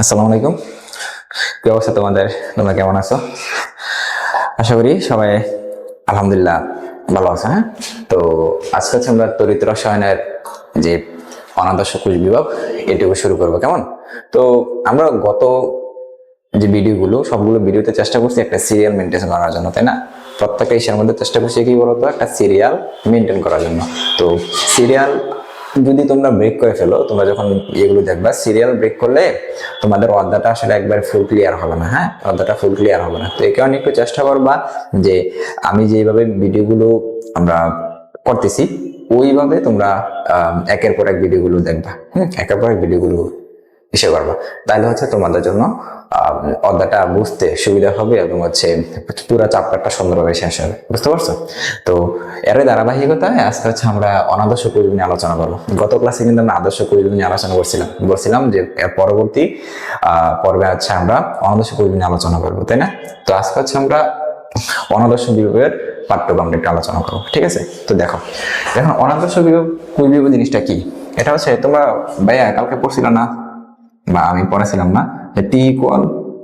আসসালামু আলাইকুম। কি অবস্থা তোমাদের? তোমরা কেমন আছো? আশা করি সবাই আলহামদুলিল্লাহ ভালো আছে। হ্যাঁ, তো আজকে হচ্ছে আমরা তড়িৎ রসায়নের যে অনাদর্শ কোষ বিভাগ এটুকু শুরু করবো, কেমন? তো আমরা গত যে ভিডিওগুলো সবগুলো ভিডিওতে চেষ্টা করছি একটা সিরিয়াল মেনটেন করার জন্য, তাই না? প্রত্যেকটা ইসের মধ্যে চেষ্টা করছি কি বলতো, একটা সিরিয়াল মেনটেন করার জন্য। তো সিরিয়াল যদি তোমরা ব্রেক করে ফেলো, তোমরা যখন এগুলো দেখবা সিরিয়াল ব্রেক করলে তোমাদের অধ্যায়টা আসলে একবার ফুল ক্লিয়ার হবে না। হ্যাঁ, অধ্যায়টা ফুল ক্লিয়ার হবে না। তো এই কারণে একটু চেষ্টা করবা যে আমি যেভাবে ভিডিওগুলো আমরা করতেছি ওইভাবে তোমরা একের পর এক ভিডিওগুলো দেখবা। একের পর এক ভিডিওগুলো এসে করবা, তাহলে হচ্ছে তোমাদের জন্য অধ্যায়টা বুঝতে সুবিধা হবে এবং হচ্ছে পুরো চ্যাপ্টারটা সুন্দরভাবে শেষ হবে। বুঝতে পারছো? তো এর ধারাবাহিকতায় আজকে হচ্ছে আমরা অনাদর্শ কুইজ নিয়ে আলোচনা করবো। গত ক্লাসে কিন্তু আমরা আদর্শ কুইজ নিয়ে আলোচনা বলছিলাম যে এর পরবর্তী পর্বে আছে আমরা অনাদর্শ কুইজ নিয়ে আলোচনা করবো, তাই না? তো আজকে হচ্ছে আমরা অনাদর্শ বিভাগের পাঠ্যক্রমটা একটু আলোচনা করবো, ঠিক আছে? তো দেখো, এখন অনাদর্শ কুইজ বিভাগ জিনিসটা কি? এটা হচ্ছে তোমরা ভাইয়া কালকে পড়ছিল না বা আমি পড়াছিলাম না, টি ইকুয়াল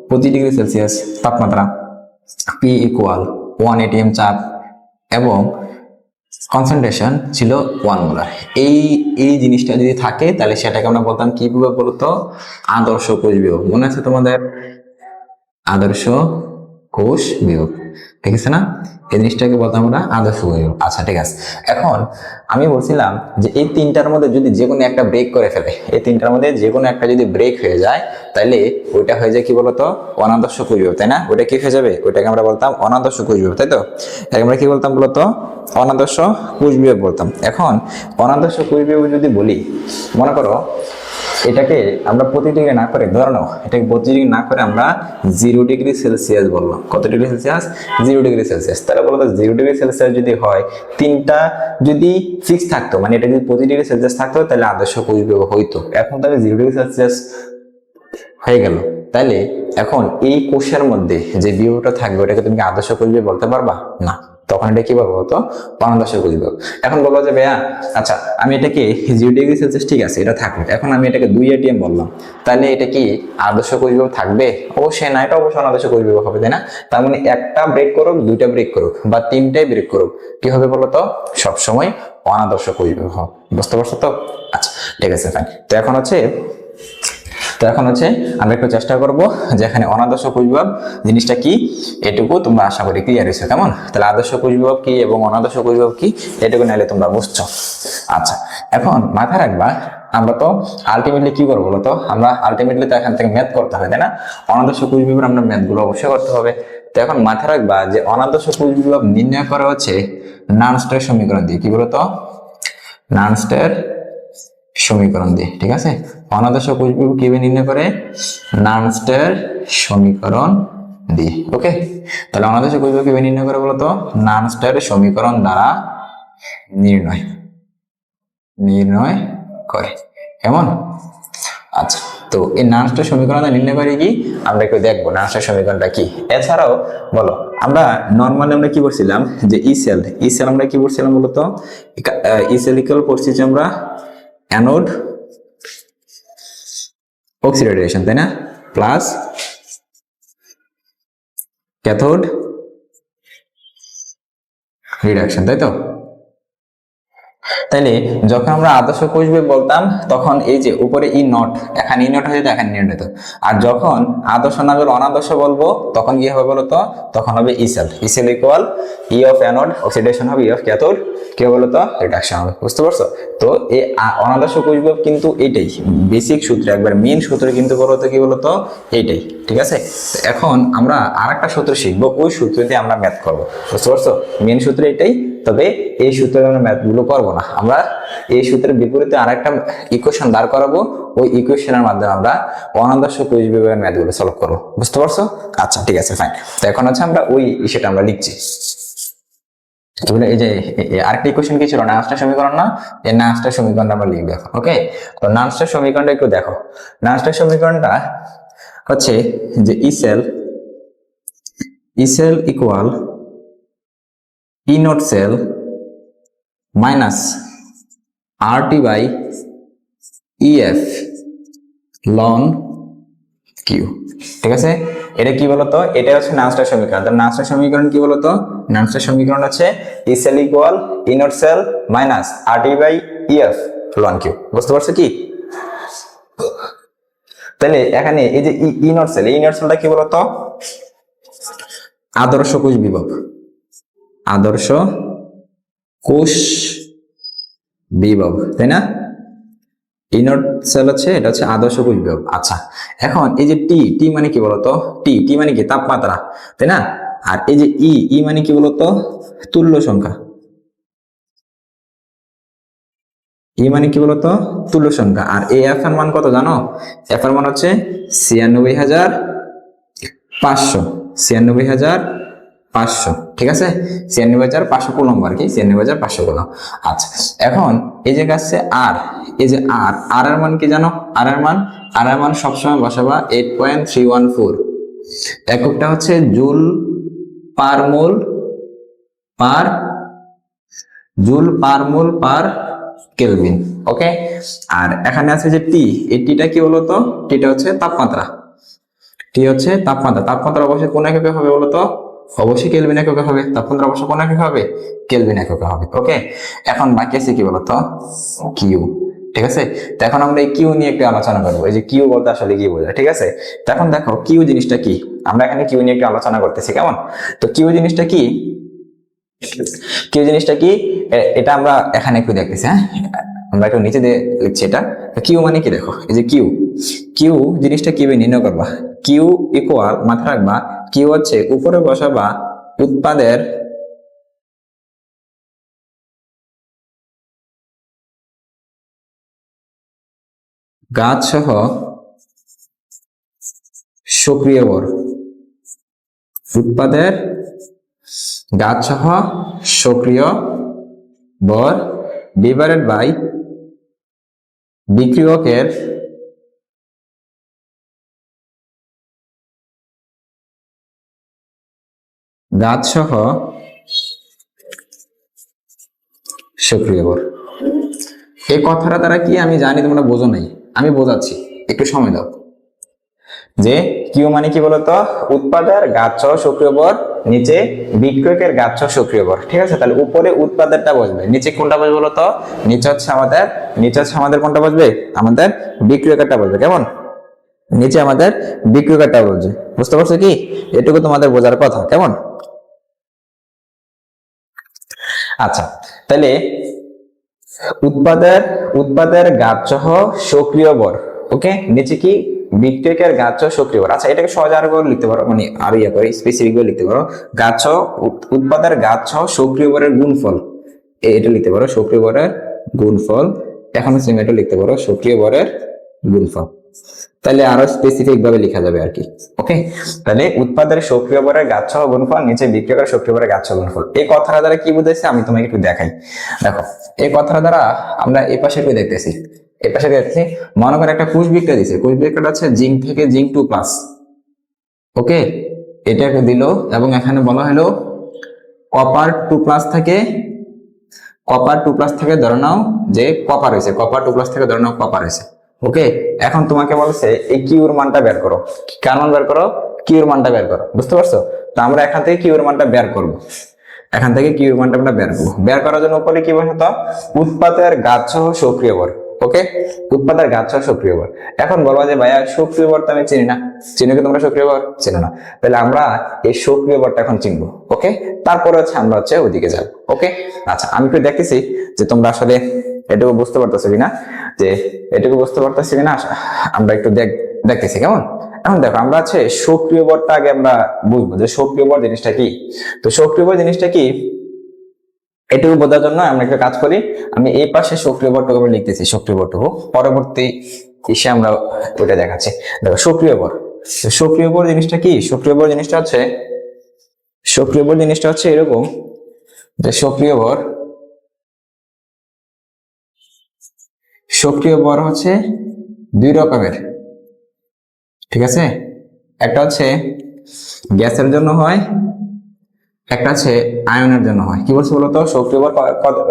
প্রতি ডিগ্রি সেলসিয়াস তাপমাত্রা, পি ইকুয়াল 1 atm চাপ এবং কনসেন্ট্রেশন ছিল 1 মোলার। এই জিনিসটা যদি থাকে তাহলে সেটাকে আমরা বলতাম কি বিভাগ বলতো? আদর্শ কোষ বিভাগ। মনে আছে তোমাদের? আদর্শ কোষ বিভাগ, ঠিক আছে না? এই জিনিসটাকে বলতাম আমরা আদর্শ কোষ বিভাগ। আচ্ছা, ঠিক আছে। এখন আমি বলছিলাম যে এই তিনটার মধ্যে যদি যে কোনো একটা ব্রেক করে ফেলে, এই তিনটার মধ্যে যে কোনো একটা যদি ব্রেক হয়ে যায় তাহলে ওইটা হয়ে যায় কি বলতো? অনাদর্শ কোষ বিভাগ, তাই না? ওইটা কি হয়ে যাবে? ওইটাকে আমরা বলতাম অনাদর্শ কোষ বিভাগ, তাই তো? আমরা কি বলতাম বলতো? অনাদর্শ কোষ বিভাগ বলতাম। এখন অনাদর্শ কোষ বিভাগ যদি বলি, মনে করো এটাকে আমরা প্রতি ডিগ্রি না করে, ধরে নাও এটাকে 32 ডিগ্রি না করে আমরা 0 ডিগ্রি সেলসিয়াস বললাম। কত ডিগ্রি সেলসিয়াস? 0 degree Celsius. তাহলে বলো তো 0 ডিগ্রি সেলসিয়াস যদি হয়, তিনটা যদি ফিক্স থাকতো, মানে এটা যদি 25 ডিগ্রি সেলসিয়াস থাকতো তাহলে আদর্শ কোষ বিভাগ হইতো। এখন তাহলে 0 ডিগ্রি সেলসিয়াস হয়ে গেল, তাহলে এখন এই কোষের মধ্যে যে বিভাগটা থাকবে ওটাকে তুমি আদর্শ কোষ বিভাগ বলতে পারবা না। তখন এটা কি বলবো? তো অনাদর্শ কোষ বিভাগ। এখন বলবো যে ভাইয়া আচ্ছা আমি এটাকে 0 ডিগ্রি সেলসিয়াস ঠিক আছে এটা থাকলো, এখন আমি এটাকে 2 atm বললাম, তাহলে এটা কি আদর্শ কোষ বিভাগ থাকবে? অবশ্যই না, এটা অবশ্যই অনাদর্শ কোষ বিভাগ হবে, তাই না? তার মানে একটা ব্রেক করুক, দুইটা ব্রেক করুক বা তিনটাই ব্রেক করুক, কি হবে বলো তো? সবসময় অনাদর্শ কোষ বিভাগ হবে। বুঝতে পারছো তো? আচ্ছা, ঠিক আছে, ফাইন। তো এখন হচ্ছে আমরা একটু চেষ্টা করব যে এখানে অনাদর্শ কোষ বিভাগ জিনিসটা কি, এটুকু তোমরা আশা করি ক্লিয়ার হয়েছে, কেমন? তাহলে আদর্শ কোষ বিভাগ কি এবং অনাদর্শ কোষ বিভাগ কি এটুকু নাইলে তোমরা বুঝছো। আচ্ছা, এখন মাথায় রাখবা আমরা তো আলটিমেটলি কি করবো বলতো? আমরা আলটিমেটলি তো এখান থেকে ম্যাথ করতে হবে, তাই না? অনাদর্শ কোষ বিভাগ আমরা ম্যাথগুলো অবশ্যই করতে হবে। তো এখন মাথায় রাখবা যে অনাদর্শ কোষ বিভাগ নির্ণয় করা হচ্ছে নার্নস্টের সমীকরণ দিয়ে। কি বলতো? নার্নস্টের সমীকরণ দিয়ে, ঠিক আছে? অনাদর্শ কোষ বিভাগ কিভাবে নির্ণয় করে? নার্নস্টের সমীকরণ দিয়ে। ওকে, তাহলে অনাদর্শ কোষ বিভাগ কিভাবে নির্ণয় করে বলতো? নার্নস্টের সমীকরণ দ্বারা নির্ণয় করে, কেমন? আচ্ছা, তো এই নার্নস্টের সমীকরণটা নির্ণয় করে কি আমরা একটু দেখবো নার্নস্টের সমীকরণটা কি। এছাড়াও বলো, আমরা নর্মালি আমরা কি করছিলাম যে ই সেল আমরা কি করছিলাম বলতো? ই সেল ইকুয়াল করছি যে আমরা অ্যানোড অক্সিডেশন, তাই না? প্লাস ক্যাথোড রিডাকশন, তাই তো? তাইলে যখন আমরা আদর্শ কোষ বিভাগ বলতাম তখন এই যে উপরে ই নট, এখানে ই নট হয়ে যেত, এখানে নিয়ট হতো। আর যখন আদর্শ না বলে অনাদর্শ বলবো তখন কি হবে বলতো? তখন হবে E cell equal E of anode oxidation হবে ই অফ ক্যাথোড কি হবে বলতো? রিডাকশন হবে। বুঝতে পারছো? তো এই অনাদর্শ কোষ বিভাগ কিন্তু এইটাই বেসিক সূত্র, একবার মেন সূত্র কিন্তু বলতো কি বলতো? এইটাই, ঠিক আছে? এখন আমরা আর একটা সূত্র শিখবো, ওই সূত্র দিয়ে আমরা ম্যাথ করবো। বুঝতে পারছো? মেন সূত্র এটাই, তবে এই সূত্রে আমরা ম্যাথ গুলো করবো না। আমরা এই সূত্রের বিপরীতে আরেকটা ইকুয়েশন দাঁড় করাবো, ওই ইকুয়েশনের মাধ্যমে আমরা অনাদর্শ কোষ বিভাগের ম্যাথ গুলো সলভ করবো। বুঝতে পারছো? আচ্ছা, ঠিক আছে, ফাইন। তো এখন হচ্ছে আমরা ওই সেটা আমরা লিখছি। এই যে আরেকটা ইকুয়েশন কি ছিল? নার্নস্টের সমীকরণ না? এই নার্নস্টের সমীকরণটা আমরা লিখবো এখন। ওকে, তো নার্নস্টের সমীকরণটা একটু দেখো। নার্নস্টের সমীকরণটা হচ্ছে যে E cell equal E naught cell minus RT by EF ln Q. ঠিক আছে, এটা কি বলতো, এটা হচ্ছে নার্সটার সমীকরণ। তার নার্সটার সমীকরণ কি বলতো, নার্সটার সমীকরণ হচ্ছে E cell equal E naught cell minus R T by EF ln Q. বুঝতে পারছো কি? তাহলে এখানে এই যে ই নট সেল, এই নট সেলটা কি বলতো, আদর্শ কোষ বিভব। আদর্শ কোষ বিভব, তাই না? ই নট সেল হচ্ছে, এটা হচ্ছে আদর্শ কোষ বিভব। আচ্ছা, এখন এই যে টি, টি মানে কি বলতো, টি, টি মানে কি তাপমাত্রা, তাই না? আর এই যে ই, ই মানে কি বলতো, তুল্য সংখ্যা। ই মানে কি বলতো, তুল্য সংখ্যা। আর এ এফ এর মান কত জানো? এফ এর মান হচ্ছে 96,500, 96,500। ঠিক আছে, 96,500 কুলম্ব আর কি, 96,500 কুলম্ব। আচ্ছা, এখন এই যে আছে আর, এই যে আর, আর এর মান কি জানো? আর এর মান, আর এর মান সবসময় বসাবা 8.314। এককটা হচ্ছে জুল পার মোল পার, জুল পার মোল পার কেলভিন। ওকে, আর এখানে আছে যে টি, এই টিটা কি বলতো, টিটা হচ্ছে তাপমাত্রা। টি হচ্ছে তাপমাত্রা। তাপমাত্রা অবশ্যই কোন এককে হবে বলতো? অবশ্যই কেলভিন এককে হবে। তাপমাত্রা অবশ্যই কোন এককে হবে? কেলভিন এককে হবে। ওকে, এখন বাকি আছে কি বলতো, কিউ। ঠিক আছে, তো এখন আমরা এই কিউ নিয়ে একটু আলোচনা করবো। এই যে কিউ বলতে আসলে কি বোঝায়। ঠিক আছে, তো এখন দেখো কিউ জিনিসটা কি, আমরা এখানে কিউ নিয়ে একটু আলোচনা করতেছি, কেমন? তো কিউ জিনিসটা কি, কিউ জিনিসটা কি, এটা আমরা এখানে একটু দেখতেছি। হ্যাঁ, আমরা একটু নিচে দিয়ে লিখছি এটা। কিউ মানে কি দেখো, এই যে কিউ, কিউ জিনিসটা কিভাবে নির্ণয় করবা? কিউ ইকুয়াল, মাথায় রাখবা, কিউ হচ্ছে উপরে বসাবা উৎপাদের গাছ সহ সক্রিয় বর, উৎপাদের গাছ সহ সক্রিয় বর ডিভাইডেড বাই বিক্রিয়কের গাছ সহ সক্রিয় বর। এই কথাটা দ্বারা কি আমি জানি তোমরা বোঝো নাই, আমি বোঝাচ্ছি, একটু সময় দাও। যে কিউ মানে কি বলতো, উৎপাদের গাছ সহ সক্রিয় বর, নিচে বিক্রিয়কের গাছ সহ সক্রিয় বর। ঠিক আছে, তাহলে উপরে উৎপাদেরটা বসবে, নিচে কোনটা বসবে বলতো? নিচে হচ্ছে আমাদের, নিচে হচ্ছে আমাদের কোনটা বসবে? আমাদের বিক্রিয়কেরটা বসবে। কেমন? নিচে আমাদের বিক্রিয়কেরটা বসবে। বুঝতে পারছো কি? এটুকু তোমাদের বোঝার কথা। কেমন? আচ্ছা, তাহলে উৎপাদের, উৎপাদের গাছ সহ সক্রিয় বর, ওকে, নিচে কি বিক্রিয়কের গাছ সহ সক্রিয় বর। আচ্ছা, এটাকে সহজ আরো করে লিখতে পারো, মানে আরো ইয়া করে স্পেসিফিক ভাবে লিখতে পারো, গাছ সহ উৎপাদের গাছ সহ সক্রিয় বরের গুণফল। এটা লিখতে পারো সক্রিয় বরের গুণফল। এখন সেম এটা লিখতে পারো সক্রিয় বরের গুণফল। তাহলে আরো স্পেসিফিক ভাবে লেখা যাবে আর কি। ওকে, তাহলে উৎপাদের সক্রিয় বরের গাছ সহ গুণফল, নিচে বিক্রিয়কের সক্রিয় বরের গাছ সহ গুণফল। এই কথাটা দ্বারা কি বুঝাইছে আমি তোমাকে একটু দেখাই। দেখো, এই কথাটা দ্বারা আমরা এই পাশে একটু দেখতেছি, এই পাশে দেখতেছি, মনে করে একটা কোষ বিক্রিয়া দিছে, কোষ বিক্রিয়াটা হচ্ছে জিঙ্ক থেকে জিঙ্ক 2+। ওকে, এটাকে দিল, এবং এখানে বলা হলো কপার 2+ থেকে, কপার 2+ থেকে ধরে নাও যে কপার হয়েছে, কপার 2+ থেকে ধরে নাও কপার হয়েছে। ওকে, এখন তোমাকে বলছে এই কিউর মানটা বের করো। কার মান বের করো? কিউর মানটা বের করো। বুঝতে পারছো? তো আমরা এখান থেকে কিউর মানটা বের করব, এখান থেকে কিউর মানটা আমরা বের করবো। বের করার জন্য উপরে কি বসাতো? উৎপাদের গাছ সহ সক্রিয় বর। ওকে, উৎপাদের গাছ সহ সক্রিয় বর। এখন বলবা যে ভাইয়া সক্রিয় বর তো আমি চিনি না। চিনো কি তোমরা সক্রিয় বর? চিনো না? তাহলে আমরা এই সক্রিয় বরটা এখন চিনবো। ওকে, তারপরে হচ্ছে আমরা হচ্ছে ওইদিকে যাবো। ওকে, আচ্ছা, আমি একটু দেখতেছি যে তোমরা আসলে এটুকু বুঝতে পারতেছো কিনা, যে এটুকু বুঝতে পারতেছি কিনা, আমরা একটু দেখতেছি। কেমন? এখন দেখো, আমরা আছে সক্রিয় বরটা আগে আমরা বুঝবো যে সক্রিয় বর জিনিসটা কি। তো সক্রিয় বর জিনিসটা কি এটুকু বোঝার জন্য আমরা একটা কাজ করি, আমি এই পাশে সক্রিয় বরটুকু আমি লিখতেছি, সক্রিয় বরটুকু পরবর্তী এসে আমরা ওইটা দেখাচ্ছি। দেখো, সক্রিয় বর, সক্রিয় বর জিনিসটা কি? সক্রিয় বর জিনিসটা হচ্ছে, সক্রিয় বর জিনিসটা হচ্ছে এরকম যে সক্রিয় বর, সক্রিয় বর হচ্ছে দুই রকমের। ঠিক আছে, একটা হচ্ছে গ্যাসের জন্য হয়, একটা আছে আয়নের জন্য হয়। কি বলছে বলতো? সক্রিয় বল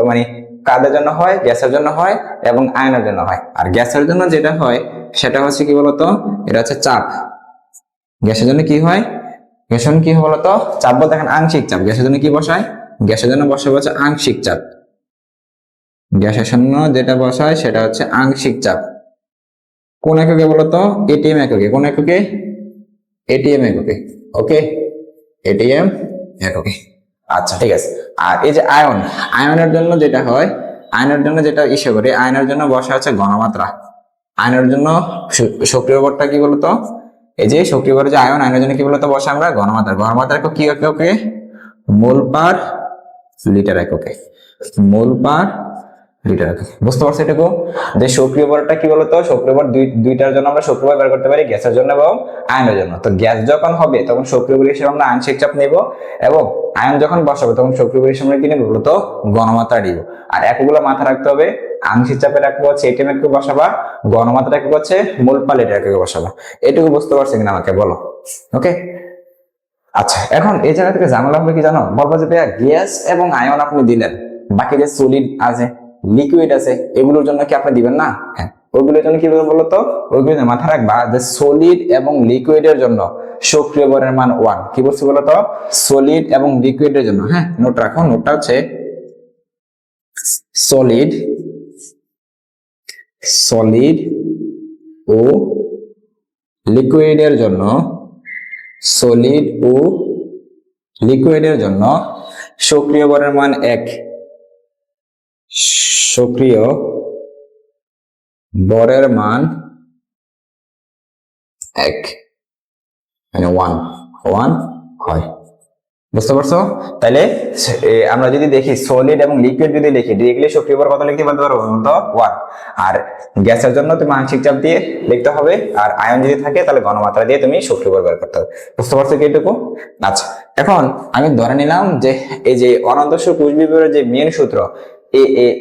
মানে কাদের জন্য হয়? গ্যাসের জন্য হয় এবং আয়নের জন্য হয়। আর গ্যাসের জন্য যেটা হয় সেটা হচ্ছে কি বলতো, এটা হচ্ছে চাপ। গ্যাসের জন্য কি হয়, গ্যাসের জন্য কি হয় বলতো, চাপ বলতে দেখেন আংশিক চাপ, গ্যাসের জন্য কি বসায়, গ্যাসের জন্য বসাবে হচ্ছে আংশিক চাপ, গ্যাসের জন্য যেটা বসায় সেটা হচ্ছে আংশিক চাপ। কোন এককে বলতো, এটিএম এককে, কোন এককে, এটিএম এককে, ওকে, এটিএম এককে। আচ্ছা ঠিক আছে। আর এই যে আয়ন, আয়নের জন্য যেটা হয়, আয়নের জন্য যেটা ইস্যু করি, আয়নের জন্য বসা হচ্ছে ঘনমাত্রা। আয়নের জন্য সক্রিয় ভরটা কি বলতো, এই যে সক্রিয় ভর যে আয়ন, আয়নের জন্য কি বলতো বসে আমরা ঘনমাত্রা। ঘনমাত্রা কি এককে, মোল পার লিটার এককে, মোল পার লিটার এককে। বুঝতে পারছো এটুকু, যে সক্রিয় ভরটা কি বলতো, সক্রিয় ভর দুইটার জন্য আমরা সক্রিয় ভর বের করতে পারি, গ্যাসের জন্য এবং আয়নের জন্য। তো গ্যাস যখন হবে তখন সক্রিয় ভর হিসেবে আমরা আংশিক চাপ নেব, এবং আয়ন যখন বসাবো তখন সক্রিয় ভর হিসেবে কি নেব বলতো, ঘনমাত্রা নিব। আর একগুলো মাথা রাখতে হবে, আংশিক চাপের একক হচ্ছে এটিএম একক বসাবা, ঘনমাত্রা একক হচ্ছে মোল পার লিটার একক বসাবা। এটুকু বুঝতে পারছো কিনা আমাকে বলো, ওকে। আচ্ছা, এখন এই জায়গা থেকে ঝামেলা হবে কি জানো, বলবো যে ভাইয়া গ্যাস এবং আয়ন আপনি দিলেন, বাকি যে সলিড আছে, লিকুইড আছে, এগুলোর জন্য কি আপনি দিবেন না? হ্যাঁ, ওইগুলোর জন্য কি বলবো তো, ওইগুলো মাথায় রাখবা যে সলিড এবং লিকুইডের জন্য সক্রিয় ভরের মান 1। কি বলছি বলতো, সলিড এবং লিকুইডের জন্য, হ্যাঁ নোট রাখো, নোটটা হচ্ছে সলিড, সলিড ও লিকুইডের জন্য, সলিড ও লিকুইডের জন্য সক্রিয় ভরের মান 1, সক্রিয় ভরের মান 1 মানে 1 হয়। বুঝতে পারছো? তাহলে আমরা যদি দেখি সলিড এবং লিকুইড যদি লিখি, ডিরেক্টলি সক্রিয় ভর কত লিখতে বলতে পারবো তো 1। আর গ্যাসের জন্য তুমি আংশিক চাপ দিয়ে লিখতে হবে, আর আয়ন যদি থাকে তাহলে ঘনমাত্রা দিয়ে তুমি সক্রিয় ভর বের করতে হবে। বুঝতে পারছো কি এটুকু? আচ্ছা, এখন আমি ধরে নিলাম যে এই যে অনন্তস্ব কোষ বিভাগের যে মেন সূত্র,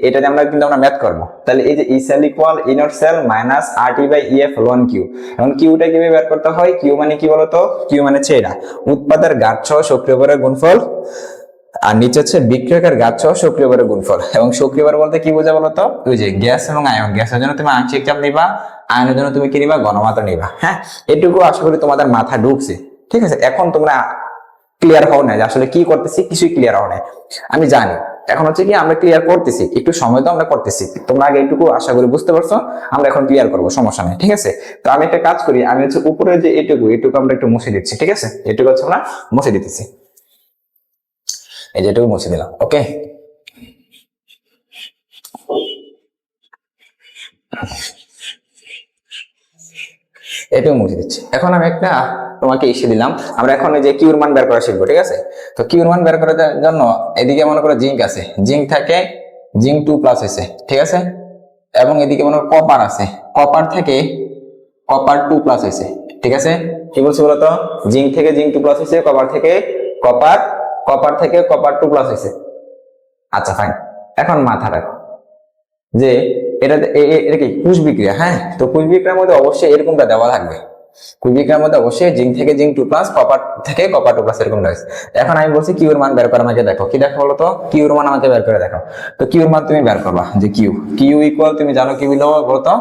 এটাতে আমরা কিন্তু আমরা ম্যাথ করবো। তাহলে এই যে E cell equal E naught cell minus RT by EF ln Q. এখন কিউটা কিভাবে বের করতে হয়, কিউ মানে কি বলতো, কিউ মানে হচ্ছে এটা উৎপাদের ঘাত সহ সক্রিয় ভরের গুণফল, আর নিচে হচ্ছে বিক্রিয়কের ঘাত সহ সক্রিয় ভরের গুণফল। এবং সক্রিয় ভর বলতে কি বোঝা বলতো, ওই যে গ্যাস এবং আয়ন, গ্যাসের জন্য তুমি আংশিক চাপ নিবা, আয়নের জন্য তুমি কি নিবা, ঘনমাত্রা নিবা। হ্যাঁ, এটুকু আশা করি তোমাদের মাথা ঢুকছে, ঠিক আছে। এখন তোমরা ক্লিয়ার হও না যে আসলে কি করতেছি, কিছুই ক্লিয়ার হও না, আমি জানি। এখন হচ্ছে কি আমরা ক্লিয়ার করতেছি, একটু সময় তো আমরা করতেছি, তোমরা আগে এইটুকু আশা করি বুঝতে পারছো, আমরা এখন ক্লিয়ার করবো, সমস্যা নেই, ঠিক আছে। তো আমি একটা কাজ করি, আমি হচ্ছে উপরে যে এটুকু আমরা একটু মুছে দিচ্ছি, ঠিক আছে, এটুকু হচ্ছে আমরা মুছে দিতেছি, এই যে এটুকু মুছে দিলাম, ওকে। এটুকু মুছে দিচ্ছি। এখন আমি একটা তোমাকে ইস্যু দিলাম, আমরা এখন এই যে কিউর মান বের করা শিখবো, ঠিক আছে। তো কিউর মান বের করার জন্য এদিকে মনে করো জিঙ্ক আছে, জিঙ্ক থাকে, জিঙ্ক 2+ হয়েছে, ঠিক আছে। এবং এদিকে মনে করো কপার আছে, কপার থেকে কপার 2+ হয়েছে, ঠিক আছে। কি বলছি বলতো, জিঙ্ক থেকে জিঙ্ক 2+ হয়েছে, কপার থেকে কপার, কপার থেকে কপার 2+ হয়েছে। আচ্ছা ফাইন, এখন মাথা রাখো যে এটা কি কোষ বিক্রিয়া, হ্যাঁ। তো কোষ বিক্রিয়ার মধ্যে অবশ্যই এরকমটা দেওয়া থাকবে, কোষ বিক্রিয়ার মধ্যে অবশ্যই জিঙ্ক থেকে জিঙ্ক 2+, কপার থেকে কপার 2+ এরকম রয়েছে। এখন আমি বলছি কিউর মান বের করে আমাকে দেখো, কি দেখো বলো তো, কিউর মান আমাকে বের করে দেখো। তো কিউর মান তুমি বের করবা যে কিউ ইকুয়াল, তুমি জানো কি বলো তো,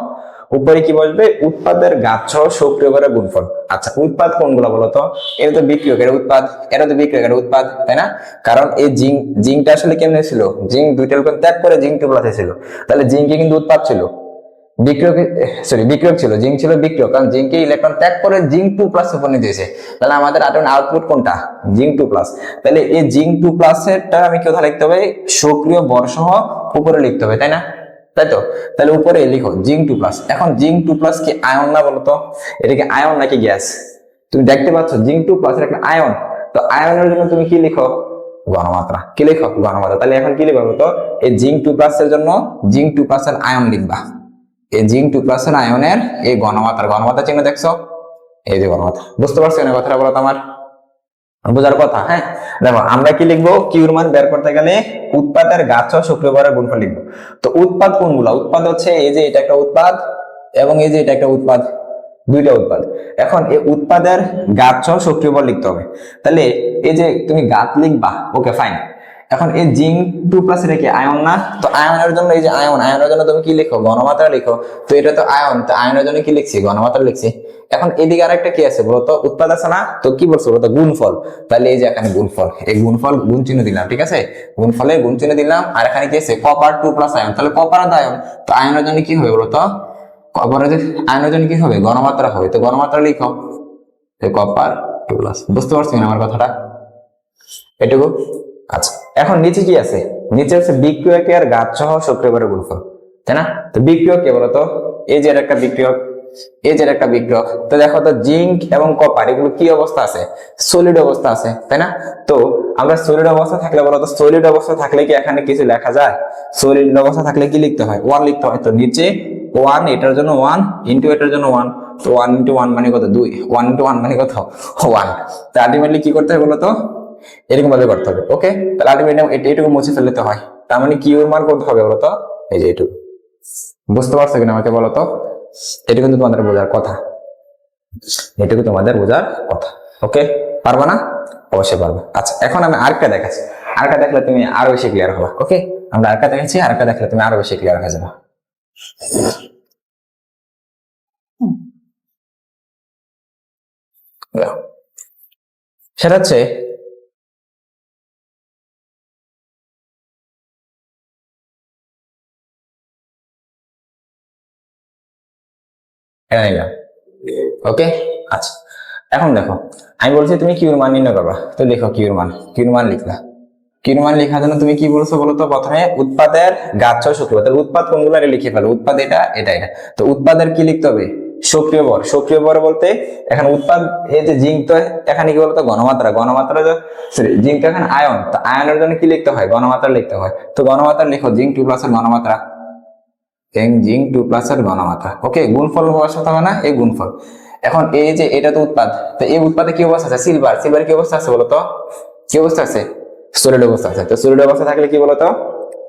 উপরে কি বসবে, উৎপাদের ঘাত সহ সক্রিয় ভরের গুণফল। আচ্ছা, উৎপাদ কোনগুলো বলতো, এটা তো বিক্রিয়ক, এটা উৎপাদ, এটা তো বিক্রিয়ক, এটা উৎপাদ, তাই না। কারণ এই জিঙ্কটা আসলে কেমনে ছিল, জিঙ্ক 2টা ইলেকট্রন ত্যাগ করে জিঙ্ক 2+ ছিল, তাহলে জিঙ্কে কিন্তু উৎপাদ ছিল, বিক্রিয়ক, সরি বিক্রিয়ক ছিল, জিঙ্ক ছিল বিক্রিয়ক, কারণ জিঙ্কে ইলেকট্রন ত্যাগ করে জিঙ্ক 2+ উপনীত হয়েছে। তাহলে আমাদের আউটপুট কোনটা, জিঙ্ক 2+। তাহলে এই জিঙ্ক 2+ এরটা আমি কোথায় লিখতে হবে, সক্রিয় ভর সহ উপরে লিখতে হবে, তাই না, তাই তো। তাহলে উপরে লিখো জিঙ্ক 2+। এখন জিঙ্ক 2+ কি আয়ন না বলতো, এটা কি আয়ন নাকি গ্যাস? তুমি দেখতে পাচ্ছ জিঙ্ক 2+ এর একটা আয়ন, তো আয়নের জন্য তুমি কি লিখো, ঘনমাত্রা। কি লিখো, ঘনমাত্রা। তাহলে এখন কি লিখবো বলতো, এই জিঙ্ক 2+ এর জন্য জিঙ্ক 2+ এর আয়ন লিখবা, এই জিঙ্ক 2+ এর আয়নের এই ঘনমাত্রা চিহ্ন দেখছো, এই যে ঘনমাত্রা। বুঝতে পারছো না কথাটা বলো তো আমার, বোঝার কথা। হ্যাঁ, দেখো আমরা কি লিখবো, কিউর মান বের করতে গেলে উৎপাদের ঘাত সহ সক্রিয় ভরের গুণফল লিখবো। তো উৎপাদ কোনগুলা, উৎপাদ হচ্ছে এই যে এটা একটা উৎপাদ, এবং এই যে এটা একটা উৎপাদ, দুইটা উৎপাদ। এখন এই উৎপাদের ঘাত সহ সক্রিয় ভর লিখতে হবে। তাহলে এই যে তুমি ঘাত লিখবা, ওকে ফাইন। এখন এই জিঙ্ক 2+ এটা কি আয়ন না? তো আয়নের জন্য এই যে আয়নের জন্য তুমি কি লিখো? ঘনমাত্রা লিখো। তো এটা তো আয়ন, তো আয়নের জন্য কি লিখছি? ঘনমাত্রা লিখছি। এখন এদিকে আরেকটা কি আছে বলতো? উৎপাদ আছে না? তো কি বলছো বলতো? গুণফল। তাহলে এই যে এখানে গুণফল, এই গুণফল গুণ চিহ্ন দিলাম, ঠিক আছে? গুণফলের গুণ চিহ্ন দিলাম। আর এখানে কি আছে? কপার 2+ আয়ন, তাহলে কপার আর আয়ন। তো আয়নের জন্য কি হবে বলতো? কপারের আয়নের জন্য কি হবে? ঘনমাত্রা হবে। তো ঘনমাত্রা লিখো, কপার 2+। বুঝতে পারছো কিনা আমার কথাটা? এটুকু। আচ্ছা, এখন নিচে কি আছে? নিচে হচ্ছে বিক্রিয়কের ঘাত সহ সক্রিয়ভাবে গুণফল, তাই না? তো বিক্রিয়ক কে বলতো? এই যে একটা বিক্রিয়ক, এই যে একটা বিক্রিয়ক। তো দেখো তো জিঙ্ক এবং কপার এগুলো কি অবস্থা আছে? সলিড অবস্থা আছে, তাই না? তো আমরা সলিড অবস্থা থাকলে বলতো, সলিড অবস্থা থাকলে কি এখানে কিছু লেখা যায়? সলিড অবস্থা থাকলে কি লিখতে হয়? 1 লিখতে হয়। তো নিচে 1, এটার জন্য 1, ইন্টু এটার জন্য 1। তো 1 × 1 মানে কত? 2। 1 × 1 মানে কত? 1। তো আলটিমেটলি কি করতে হবে বলতো? এরকম ভাবে করতে হবে। ওকে, তাহলে আলটিমেটলি এইটুকু মুছে ফেলতে হয়। তার মানে কিউ এর মান করতে হবে বলতো? এই যে এইটুকু। বুঝতে পারছো কিনা আমাকে বলো তো? এটা কিন্তু তোমাদের বোঝার কথা, এটুকু তোমাদের বোঝার কথা। ওকে, পারবা না? অবশ্যই পারবে। আচ্ছা, এখন আমি আরেকটা দেখাচ্ছি। আরেকটা দেখলে তুমি আরো বেশি ক্লিয়ার হবে। ওকে, আমরা আরেকটা দেখাচ্ছি, আরেকটা দেখলে তুমি আরো বেশি ক্লিয়ার হয়ে যাবে। সেটা হচ্ছে এটা নিলাম। ওকে, আচ্ছা, এখন দেখো আমি বলছি তুমি কিউর মান নির্ণয় করবা। তো দেখো কিউর মান, কিউর মান লিখলা। কিউর মান লেখার জন্য তুমি কি বলছো বলতো? প্রথমে উৎপাদের ঘাত সহ সক্রিয় ভর। উৎপাদ কোনগুলো লিখে ফেলো। উৎপাদ এটা, এটা, এটা। তো উৎপাদের কি লিখতে হবে? সক্রিয় ভর। সক্রিয় ভর বলতে এখানে উৎপাদ, এই যে জিঙ্ক, তো এখানে কি বলতো? ঘনমাত্রা। ঘনমাত্রা, সরি জিঙ্ক তো এখানে আয়ন, তো আয়নের জন্য কি লিখতে হয়? ঘনমাত্রা লিখতে হয়। তো ঘনমাত্রা লিখো, জিঙ্ক 2+ এর ঘনমাত্রা, জিঙ্ক 2+ এর ঘনমাত্রা। ওকে, গুণফল বসাতে হবে না? এই গুণফল। এখন এই যে এটা তো উৎপাদ, তো এই উৎপাদে কি অবস্থা আছে? সিলভার। সিলভার কি অবস্থা আছে বলতো? কি অবস্থা আছে? সলিড অবস্থা আছে। তো সলিড অবস্থা থাকলে কি বলতো?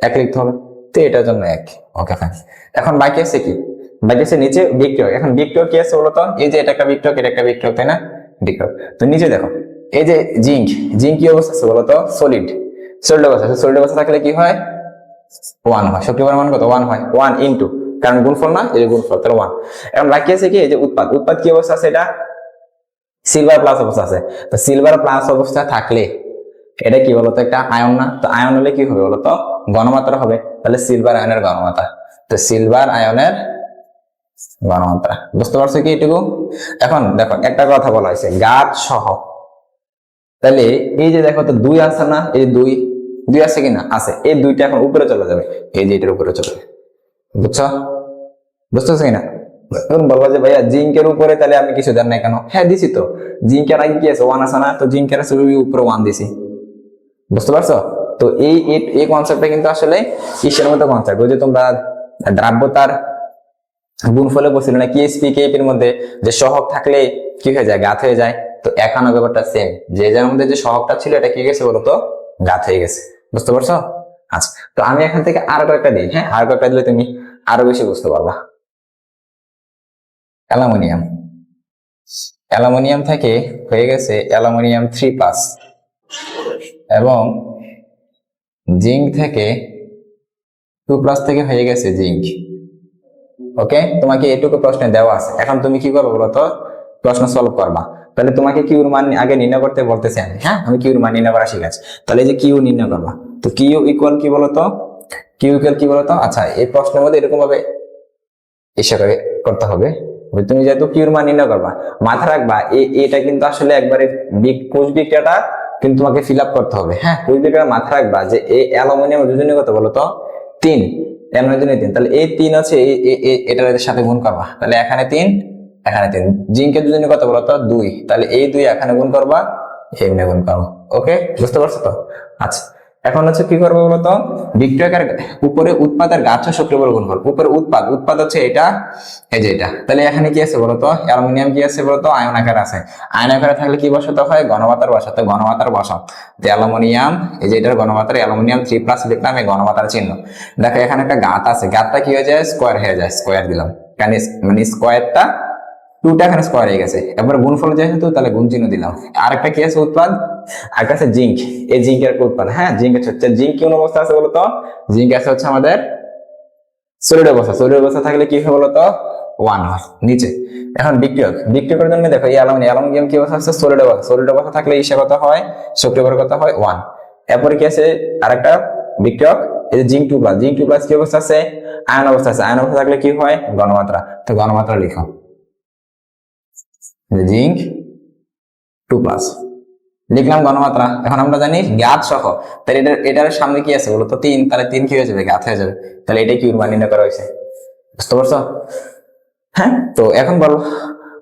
1 লিখতে হবে। তো এটার জন্য 1। Okay fine. এখন বাকি আছে কি? বাকি আছে নিচে বিক্রিয়ক। এখন বিক্রিয়ক কি আছে বলতো? এই যে এটা একটা বিক্রিয়ক, এটা একটা বিক্রিয়ক, তাই না? বিক্রিয়ক। তো নিচে দেখো, এই যে জিঙ্ক, জিঙ্ক কি অবস্থা আছে বলতো? সলিড। সলিড অবস্থা আছে। সলিড অবস্থা থাকলে কি হয়? 1 হয়। সক্রিয় মান কত? 1 হয়। 1 ইন্টু, কারণ গুণফল না, এই যে গুণফল, তাহলে 1। এখন বাকি আছে কি? এই যে উৎপাদ। উৎপাদ কি অবস্থা আছে? এটা সিলভার প্লাস অবস্থা আছে। তো সিলভার প্লাস অবস্থা থাকলে এটা কি বলতো? একটা আয়ন না? তো আয়ন হলে কি হবে বলতো? ঘনমাত্রা হবে। তাহলে সিলভার আয়নের ঘনমাত্রা। তো সিলভার আয়নের ঘনমাত্রা। বুঝতে পারছো কি এটুকু? এখন দেখো একটা কথা বলা হয়েছে, ঘাত সহ। তাহলে এই যে দেখো তো 2 আছে না? এই 2, 2 আছে কিনা? আছে। এই 2টা এখন উপরে চলে যাবে, এই যে এটার উপরে চলে যাবে। বুঝছো? বুঝতেছো কিনা? এখন বলবো যে ভাইয়া জিঙ্কের উপরে তাহলে আমি কিছু দেন নাই কেন? হ্যাঁ দিছি তো। জিঙ্কের আগে কি আছে? 1 আছে না? তো জিঙ্কের আছে উপরে 1 দিছি। বুঝতে পারছো? তো এই কনসেপ্টটা কিন্তু আসলে কিসের মতো কনসেপ্ট? ওই যে তোমরা দ্রাব্যতার গুণফলে বলছিল না, কেএসপি কেএপি এর মধ্যে যে সহগ থাকলে কি হয়ে যায়? ঘাত হয়ে যায়। তো এখানে ব্যাপারটা সেম, যে যার মধ্যে যে সহগটা ছিল এটা কি গেছে বলতো? ঘাত হয়ে গেছে। বুঝতে পারছো? আচ্ছা, তো আমি এখান থেকে আরো কয়েকটা দিই। হ্যাঁ, আরো কয়েকটা দিলে তুমি আরো বেশি বুঝতে পারবা। অ্যালুমিনিয়াম, অ্যালুমিনিয়াম থেকে হয়ে গেছে অ্যালুমিনিয়াম 3+, এবং জিঙ্ক থেকে 2+ থেকে হয়ে গেছে জিঙ্ক। ওকে, তোমাকে এটুকু প্রশ্নে দেওয়া আছে। এখন তুমি কি করবে বলতো? প্রশ্ন সলভ করবা। তাহলে তোমাকে কিউর মান আগে নির্ণয় করতে বলতেছে আমি। হ্যাঁ, আমি কিউর মান নির্ণয় করা শিখাচ্ছি। তাহলে এই যে কিউ নির্ণয় করবা, তো কিউ ইকুয়াল কি বলতো? কিউ ইকুয়াল কি বলতো? আচ্ছা, এই প্রশ্নের মধ্যে এরকম ভাবে ইসে করতে হবে। তুমি যেহেতু কিউর মান নির্ণয় করবা, মাথা রাখবা এটা কিন্তু আসলে একবারে কোষ বিক্রিয়াটা কিন্তু তোমাকে ফিল আপ করতে হবে। হ্যাঁ, কোষ বিক্রিয়া মাথা রাখবা যে এই অ্যালুমিনিয়াম যোজনী কত বলতো? 3। অ্যালুমিনিয়াম 3, তাহলে এই 3 আছে, এটার সাথে গুণ করবা। তাহলে এখানে 3, এখানে 3। জিঙ্কের যোজনী কত বলতো? 2। তাহলে এই 2 এখানে গুণ করবা, এখানে গুণ করবা। ওকে, বুঝতে পারছো তো? আচ্ছা, এখন হচ্ছে কি করবো বলতো? বিক্রিয়কের উপরে উৎপাদের ঘাত সহ সক্রিয় বল গুণফল। উপরে উৎপাদ, উৎপাদ হচ্ছে এটা, এই যে এটা। তাহলে এখানে কি আছে বলতো? অ্যালুমিনিয়াম কি আছে বলতো? আয়ন আকার আছে। আয়ন আকারে থাকলে কি বসাতে হয়? ঘনমাত্রার বসাতে। ঘনমাত্রার বসাও। যে অ্যালুমিনিয়াম, এই যে এটার ঘনমাত্রা অ্যালুমিনিয়াম 3+ লিখলাম, এই ঘনমাত্রার চিহ্ন। দেখো এখানে একটা ঘাত আছে, ঘাতটা কি হয়ে যায়? স্কোয়ার হয়ে যায়। স্কোয়ার দিলাম, মানে স্কোয়ারটা 2টা এখানে স্কোয়ার হয়ে গেছে, এবার গুণফল যেহেতু তাহলে গুণ চিহ্ন দিলাম। আরেকটা কি আছে উৎপাদ, আরেকটা আছে জিঙ্ক। এই জিঙ্কের একটা উৎপাদ, হ্যাঁ জিঙ্ক হচ্ছে, জিঙ্ক কোন অবস্থা আছে বলতো, জিঙ্ক আছে হচ্ছে আমাদের সলিড অবস্থা। সলিড অবস্থা থাকলে কি হয় বলতো, 1 হয় নিচে। এখন বিক্রিয়ক, বিক্রিয়কের জন্য দেখো এই অ্যালুমিনিয়াম কি অবস্থা আছে, সলিড অবস্থা। সলিড অবস্থা থাকলে ঈশা কত হয়, শক্তি প্রয়োগ কত হয় 1। এরপরে কি আছে আরেকটা বিক্রিয়ক, এই যে জিঙ্ক 2 প্লাস, জিঙ্ক 2 প্লাস কি অবস্থা আছে, আয়ন অবস্থা আছে। আয়ন অবস্থা থাকলে কি হয়, ঘনমাত্রা। তো ঘনমাত্রা লিখো জিঙ্ক 2 প্লাস, লিখলাম ঘনমাত্রা। এখন আমরা জানি জ্ঞাত সহ, তাহলে এটার সামনে কি আছে বলতো 3, তাহলে 3 কি হয়ে যাবে, জ্ঞাত হয়ে যাবে। তাহলে এটাই কিউর মান নির্ণয় করা হয়েছে, বুঝতে পারছো? হ্যাঁ, তো এখন বলো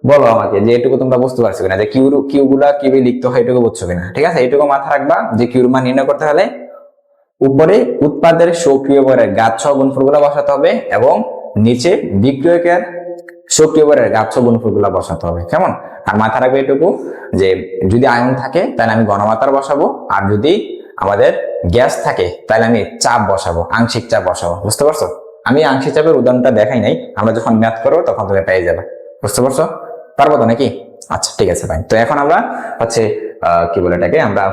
বলো আমাকে যে এটুকু তোমরা বুঝতে পারছো কিনা, যে কিউ গুলা কিভাবে লিখতে হয় এটুকু বুঝছো কিনা। ঠিক আছে, এটুকু মাথা রাখবা যে কিউর মান নির্ণয় করতে হলে উপরে উৎপাদের সক্রিয় ভরের ঘাত সহ গুণফল গুলা বসাতে হবে, এবং নিচে বিক্রিয়কের সক্রিয় ভরের ঘাত সহ গুণফল গুলা বসাতে হবে, কেমন? আর মাথা রাখবে এটুকু যে যদি আয়ন থাকে তাহলে আমি ঘনমাত্রা বসাবো, আর যদি আমাদের গ্যাস থাকে তাহলে আমি চাপ বসাবো, আংশিক চাপ বসাবো, বুঝতে পারছো? আমি আংশিক চাপের উদাহরণটা দেখাই নাই, আমরা যখন ম্যাথ করবো তখন তুমি পেয়ে যাবে, বুঝতে পারছো? পারবো তো নাকি? আচ্ছা ঠিক আছে ভাই, তো এখন আমরা হচ্ছে কি বলে এটাকে, আমরা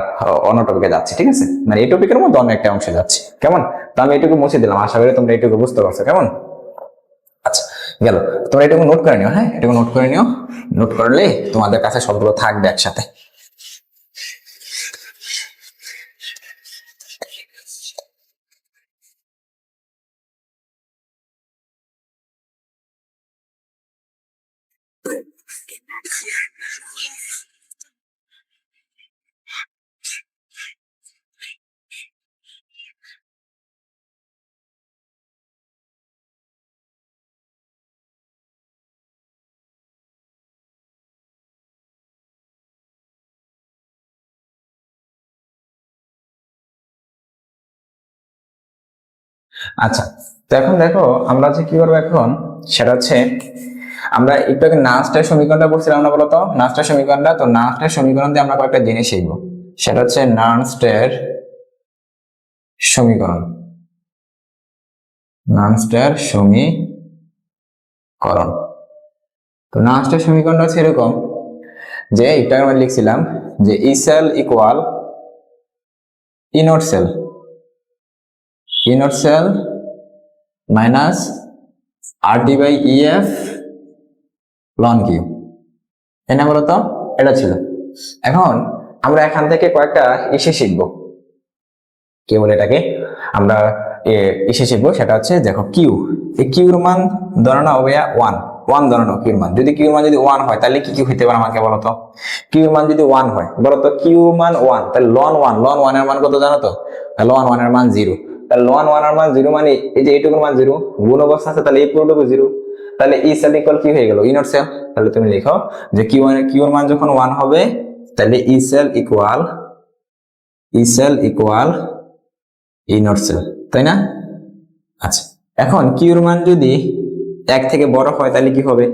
অন্য টপিকে যাচ্ছি। ঠিক আছে, মানে এই টপিকের মধ্যে অন্য একটা অংশে যাচ্ছি, কেমন? তো আমি এটুকু মুছে দিলাম, আশা করি তোমরা এটুকু বুঝতে পারছো, কেমন? আচ্ছা গেল, তোমরা এটুকু নোট করে নিও, হ্যাঁ এটুকু নোট করে নিও, নোট করলে তোমাদের কাছে সবগুলো থাকবে একসাথে। আচ্ছা, তো এখন দেখো আমরা যে কি করবো এখন, সেটা হচ্ছে আমরা একটু আগে নার্সটার সমীকরণটা পড়ছিলাম না বলতো, নার্সটার সমীকরণটা। তো নার্সটার সমীকরণ দিয়ে আমরা কয়েকটা জিনিস শিখবো, সেটা হচ্ছে নার্সটার সমীকরণ, নার্সটার সমীকরণ। তো নার্সটার সমীকরণটা হচ্ছে এরকম যে একটু আগে আমরা লিখছিলাম যে E cell equal E naught cell, E naught cell minus RT by EF ln Q, তাই না বলতো? এটা ছিল। এখন আমরা এখান থেকে কয়েকটা ইসে শিখবো, কি বলে এটাকে, আমরা ইসে শিখবো, সেটা হচ্ছে দেখো কিউ, এই কিউর মান ধরে নাও ভাইয়া 1, 1 ধরে নাও কিউর মান। যদি কিউর মান যদি 1 হয় তাহলে কি কি হইতে পারে আমাকে বলতো? কিউর মান যদি 1 হয়, বলতো কিউর মান 1, তাহলে লন 1, লন 1 এর মান কত জানো তো? লন 1 এর মান 0, তাহলে লন 1 এর মান 0 মানে এই যে এইটুকুর মান 0, গুণ অবস্থা আছে, তাহলে এই পুরোটুকু 0। তাহলে ই সেল ইকুয়াল কি হয়ে গেল, ইনট সেল। তাহলে তুমি লিখো যে কিউর মান যখন 1 হবে তাহলে ই সেল ইকুয়াল ইনট সেল, তাই না? আচ্ছা, এখন কিউর মান যদি 1 থেকে বড় হয় তাহলে কি হবে?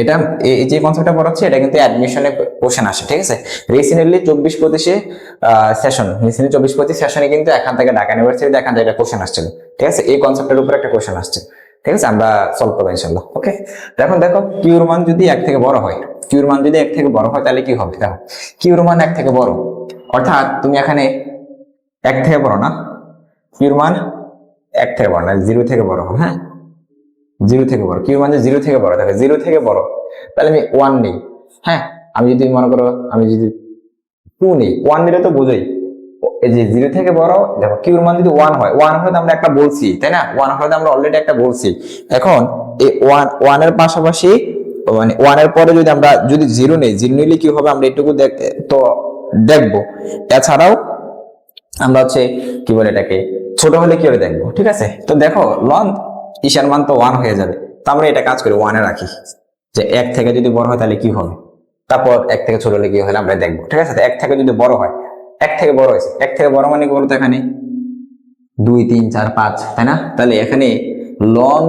এটা এই যে কনসেপ্টটা পড়াচ্ছি এটা কিন্তু অ্যাডমিশনে কোশ্চেন আসে, ঠিক আছে? রিসেন্টলি 24-25 সেশন, রিসেন্টলি 24-25 সেশনে কিন্তু এখান থেকে ঢাকা ইউনিভার্সিটিতে এখান থেকে কোশ্চেন আসছিল, ঠিক আছে? এই কনসেপ্টের উপর একটা কোশ্চেন আসছে, ঠিক আছে? আমরা সলভ করবো ইনশাআল্লাহ, ওকে? এখন দেখো কিউর মান যদি 1 থেকে বড় হয়, কিউর মান যদি 1 থেকে বড় হয় তাহলে কি হবে? দেখো কিউর মান 1 থেকে বড়, অর্থাৎ তুমি এখানে 1 থেকে বড় না, কিউর মান 1 থেকে বড় না, 0 থেকে বড় হবে, হ্যাঁ 0 থেকে বড়, কিউ মানে 0 থেকে বড়। দেখো 0 থেকে বড় তাহলে আমি 1 নেই, হ্যাঁ আমি যদি মনে করো আমি যদি 2 নেই, 1 নিলে তো বোঝাই এই যে 0 থেকে বড়। দেখো কিউর মান যদি 1 হয়, 1 হলে আমরা একটা বলছি, তাই না? 1 হলে আমরা অলরেডি একটা বলছি। এখন এই 1 এর পাশাপাশি মানে 1 এর পরে যদি আমরা যদি 0 নেই, 0 নিলে কি হবে আমরা এটুকু তো দেখবো। এছাড়াও আমরা হচ্ছে কি বলে এটাকে ছোট হলে কি হবে দেখবো, ঠিক আছে? তো দেখো লন ঈশার মান তো 1 হয়ে যাবে, তো আমরা এটা কাজ করি 1 এ রাখি, যে 1 থেকে যদি বড় হয় তাহলে কি হবে, তারপর 1 থেকে ছোট হলে কি হলে আমরা দেখবো, ঠিক আছে? তো 1 থেকে যদি বড় হয়, 1 থেকে বড় হয়েছে, 1 থেকে বড় মানে কি বলতো, এখানে 2 3 4 5, তাই না? তাহলে এখানে লন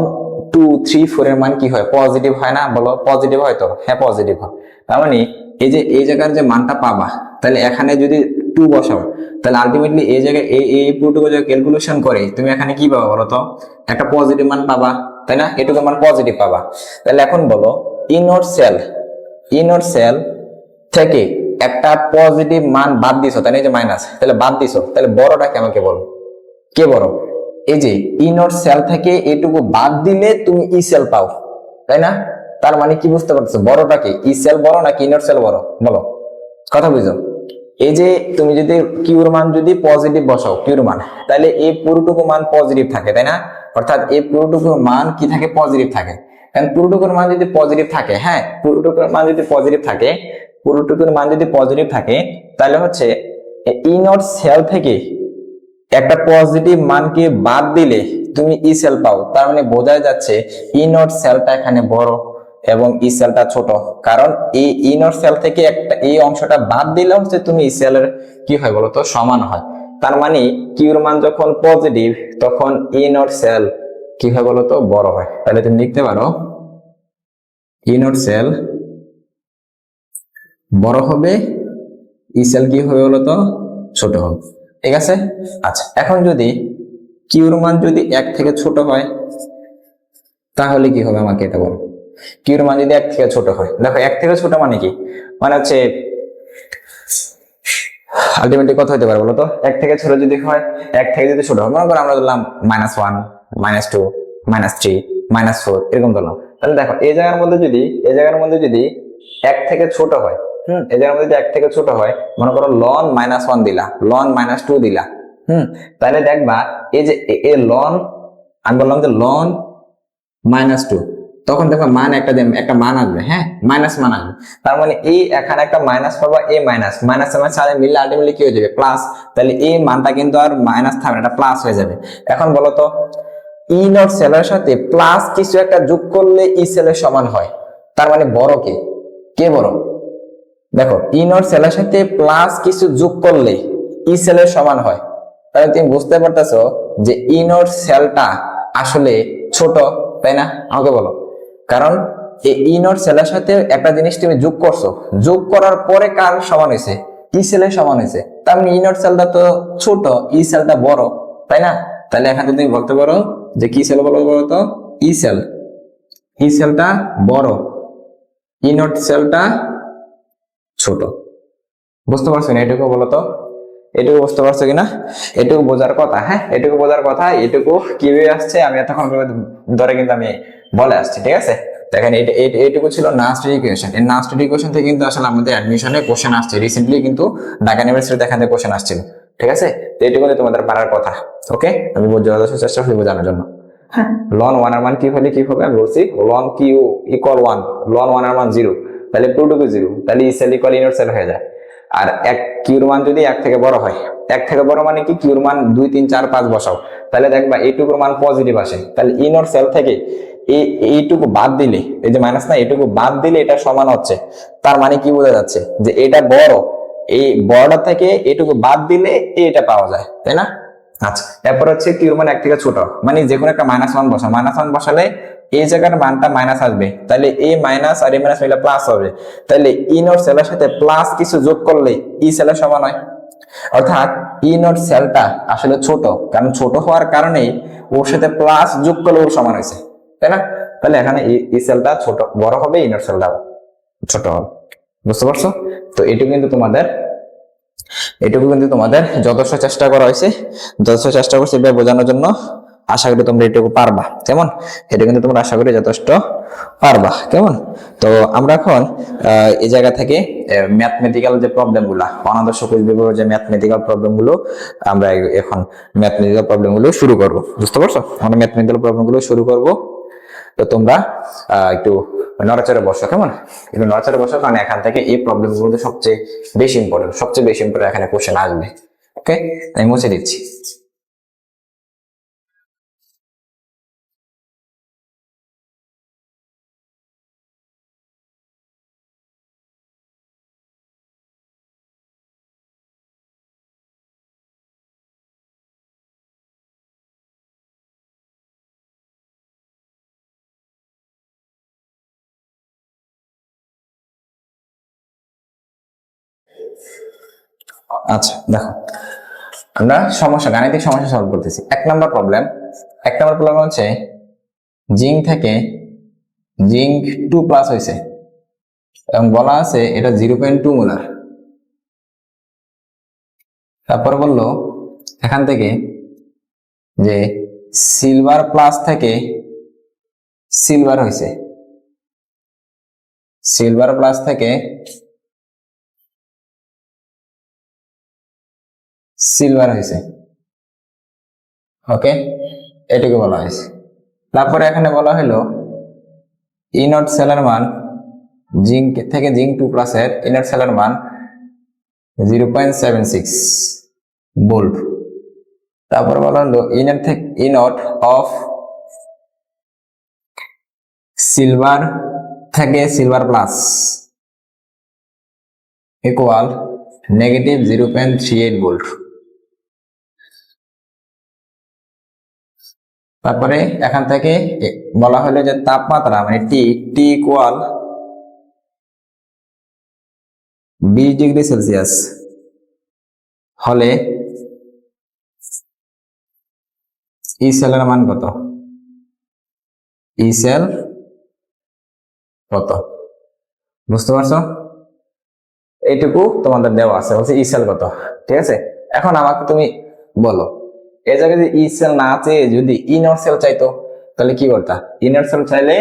2 3 4 এর মান কি হয়, পজিটিভ হয় না? বলো পজিটিভ হয় তো? হ্যাঁ পজিটিভ হয়। তার মানে এই যে এই জায়গার যে মানটা পাবা, তাহলে এখানে যদি 2 বসাও তাহলে আলটিমেটলি এই জায়গায় এই পুরোটুকু যে ক্যালকুলেশন করে তুমি এখানে কি পাবা বলো তো? একটা পজিটিভ মান পাবা, তাই না, এটুকুর মান পজিটিভ পাবা। তাহলে এখন বলো ইনর সেল থেকে একটা পজিটিভ মান বাদ দিছো, তাই না, এই যে মাইনাস, তাহলে বাদ দিছো, তাহলে বড়টাকে আমাকে বলো কে বড়। এই যে ইনর সেল থেকে এটুকু বাদ দিলে তুমি ই সেল পাও, তাই না? তার মানে কি বুঝতে পারছো, বড়টাকে ই সেল বড় নাকি ইনর সেল বড়, বলো, কথা বুঝো। এই যে তুমি যদি কিউর মান যদি পজিটিভ বসাও, কিউর মান, তাহলে এই পুরোটুকু মান পজিটিভ থাকে, তাই না? অর্থাৎ এই পুরোটুকুর মান কি থাকে, পজিটিভ থাকে। কারণ পুরোটুকুর মান যদি পজিটিভ থাকে, হ্যাঁ, পুরোটুকুর মান যদি পজিটিভ থাকে, পুরোটুকুর মান যদি পজিটিভ থাকে, তাহলে হচ্ছে ইনর সেল থেকে একটা পজিটিভ মানকে বাদ দিলে তুমি ই সেল পাও। তার মানে বোঝা যাচ্ছে ইনর সেলটা এখানে বড় এবং ই সেলটা ছোট, কারণ এই ইনর সেল থেকে একটা এই অংশটা বাদ দিলে হচ্ছে তুমি ই সেলের কি হয় বলতো, সমান হয়। তার মানে কিউর মান যখন পজিটিভ তখন ইনর সেল কি হয় বলতো, বড় হয়। তাহলে তুমি লিখতে পারো ইনর সেল বড় হবে, ই সেল কি হবে বলতো, ছোট হবে। ঠিক আছে। আচ্ছা, এখন যদি কিউর মান যদি 1 থেকে ছোট হয় তাহলে কি হবে আমাকে এটা বলো। কিউর মান যদি 1 থেকে ছোট হয়, দেখো 1 থেকে ছোট মানে কি, মানে হচ্ছে আলটিমেটলি কত হতে পারে বলো তো, 1 থেকে ছোট যদি হয়, 1 থেকে যদি ছোট হয়, মনে করো আমরা ধরলাম -1, -2, -3, -4 এরকম ধরলাম। তাহলে দেখো এই জায়গার মধ্যে যদি 1 থেকে ছোট হয়, এই জায়গার মধ্যে যদি 1 থেকে ছোট হয়, মনে করো লন -1 দিলা, লন -2 দিলা, তাহলে দেখবা এই যে এ লন, আমি বললাম যে লন -2, তখন দেখো মান একটা মান আসবে, হ্যাঁ, মাইনাস মান আসবে। তার মানে এই এখানে একটা মাইনাস পাবা, এই মাইনাস আমার সাথে মিললে আলটিমেটলি কি হয়ে যাবে, প্লাস। তাহলে এই মানটা কিন্তু আর মাইনাস থাকবে না, এটা প্লাস হয়ে যাবে। এখন বলো তো ই নট সেলের সাথে প্লাস কিছু একটা যোগ করলে ই সেলের সমান হয়, তার মানে বড় কে, কে বড়? দেখো ই নট সেলের সাথে প্লাস কিছু যোগ করলে ই সেলের সমান হয়, তাহলে তুমি বুঝতে পারতেছো যে ই নট সেলটা আসলে ছোট, তাই না? আমাকে বলো, কারণ এই ই নট সেলের সাথে একটা জিনিস তুমি যোগ করছো, যোগ করার পরে কার সমান হয়েছে, ই সেলের সমান হয়েছে। তার মানে ই নট সেলটা তো ছোট, ই সেলটা বড়, তাই না? তাহলে এখানে তুমি বলতে পারো যে কি সেল বলো তো, ই সেল, ই সেলটা বড়, ই নট সেলটা ছোট। বুঝতে পারছো না এটুকু বলতো, এটুকু বুঝতে পারছো কিনা? এটুকু বোঝার কথা, হ্যাঁ, এটুকু বোঝার কথা। এটুকু কিভাবে আসছে আমি এতক্ষণ ধরে কিন্তু আমি বলে আসছি, ঠিক আছে? দেখেন এইটুকু ছিল নাস্টেড ইকুয়েশন। এই নাস্টেড ইকুয়েশন থেকে কিন্তু আসলে আমাদের অ্যাডমিশনে কোশ্চেন আসছে, রিসেন্টলি কিন্তু ঢাকা ইউনিভার্সিটিতে এখান থেকে কোশ্চেন আসছিল, ঠিক আছে? তো এইটুকু তোমাদের পারার কথা, ওকে? আমি যথেষ্ট চেষ্টা করি বোঝানোর জন্য। হ্যাঁ, লন 1 এর মান কি হলে কি হবে আমি বলছি, লন কিউ ইকুয়াল 1, লন 1 এর মান 0, তাহলে পুরোটুকু 0, তাহলে ই সেল ইকুয়াল ইনর সেল হয়ে যায়। আর এক কিউর মান যদি 1 থেকে বড় হয়, 1 থেকে বড় মানে কি, কিউর মান 2, 3, 4, 5 বসাও, তাহলে দেখবা এইটুকুর মান পজিটিভ আসে। তাহলে ইনর সেল থেকে এইটুকু বাদ দিলে, এই যে মাইনাস না, এইটুকু বাদ দিলে এটা সমান হচ্ছে। তার মানে কি বোঝা যাচ্ছে যে এটা বড়, এই বড়টা থেকে এইটুকু বাদ দিলে এটা পাওয়া যায়, তাই না? আচ্ছা, এরপর হচ্ছে কিউর মান 1 থেকে ছোট, মানে যে কোনো একটা -1 বসা, -1 বসালে এই জায়গার মানটা মাইনাস আসবে, তাহলে এই মাইনাস আর এই মাইনাস মিলে প্লাস হবে। তাহলে ই নট সেলের সাথে প্লাস কিছু যোগ করলে ই সেলের সমান হয়। অর্থাৎ ই নট সেলটা আসলে ছোট, কারণ ছোট হওয়ার কারণেই ওর সাথে প্লাস যোগ করলে ওর সমান হয়েছে, তাই না? তাহলে এখানে ই সেলটা ছোট বড় হবে, ই নট সেলটা ছোট হবে। বুঝতে পারছো? তো এটুকু কিন্তু তোমাদের যথেষ্ট চেষ্টা করা হয়েছে, যথেষ্ট চেষ্টা করছি এবার বোঝানোর জন্য। আশা করি তোমরা এটুকু পারবা, কেমন? এটা কিন্তু তোমরা আশা করি যথেষ্ট পারবা, কেমন? তো আমরা এখন এই জায়গা থেকে ম্যাথমেটিক্যাল যে প্রবলেম গুলা, অনাদর্শ কুইজ বিভাগের যে ম্যাথমেটিক্যাল প্রবলেম গুলো, আমরা এখন ম্যাথমেটিক্যাল প্রবলেম গুলো শুরু করবো। বুঝতে পারছো? আমরা ম্যাথমেটিক্যাল প্রবলেম গুলো শুরু করবো। তো তোমরা একটু নড়াচড়ে বসো, কেমন? একটু নড়াচড়ে বসো, কারণ এখান থেকে এই প্রবলেম গুলো সবচেয়ে বেশি ইম্পর্টেন্ট এখানে কোশ্চেন আসবে, ওকে? আমি মুছে দিচ্ছি। আচ্ছা দেখো, আমরা গাণিতিক সমস্যা সলভ করতেছি। 1 নম্বর প্রবলেম হচ্ছে জিঙ্ক থেকে জিঙ্ক 2+ হয়েছে এবং বলা আছে এটা 0.2 মোলার। তারপর বললো এখান থেকে যে সিলভার প্লাস থেকে সিলভার হয়েছে, সিলভার প্লাস থেকে সিলভার হয়েছে। ওকে, এটুকু বলা হয়েছে। তারপরে এখানে বলা হলো ইনট সেলের মান জিঙ্ক থেকে জিঙ্ক 2+ এর ইনট সেলের মান 0.76 ভোল্ট। তারপর বলা হলো ইনট অফ সিলভার থেকে silver plus equal negative 0.38 volt. তারপরে এখান থেকে বলা হলো যে তাপমাত্রা মানে টি ইকুয়াল 20 ডিগ্রি সেলসিয়াস হলে ই সেলের মান কত, ই সেল কত, বুঝতে পারছো? এইটুকু তোমাদের দেওয়া আছে, বলছে ই সেল কত। ঠিক আছে, এখন আমাকে তুমি বলো এই জায়গায় যদি ই সেল না চেয়ে যদি ইনট সেল চাইতো তাহলে কি করতা? ইনট সেল চাইলে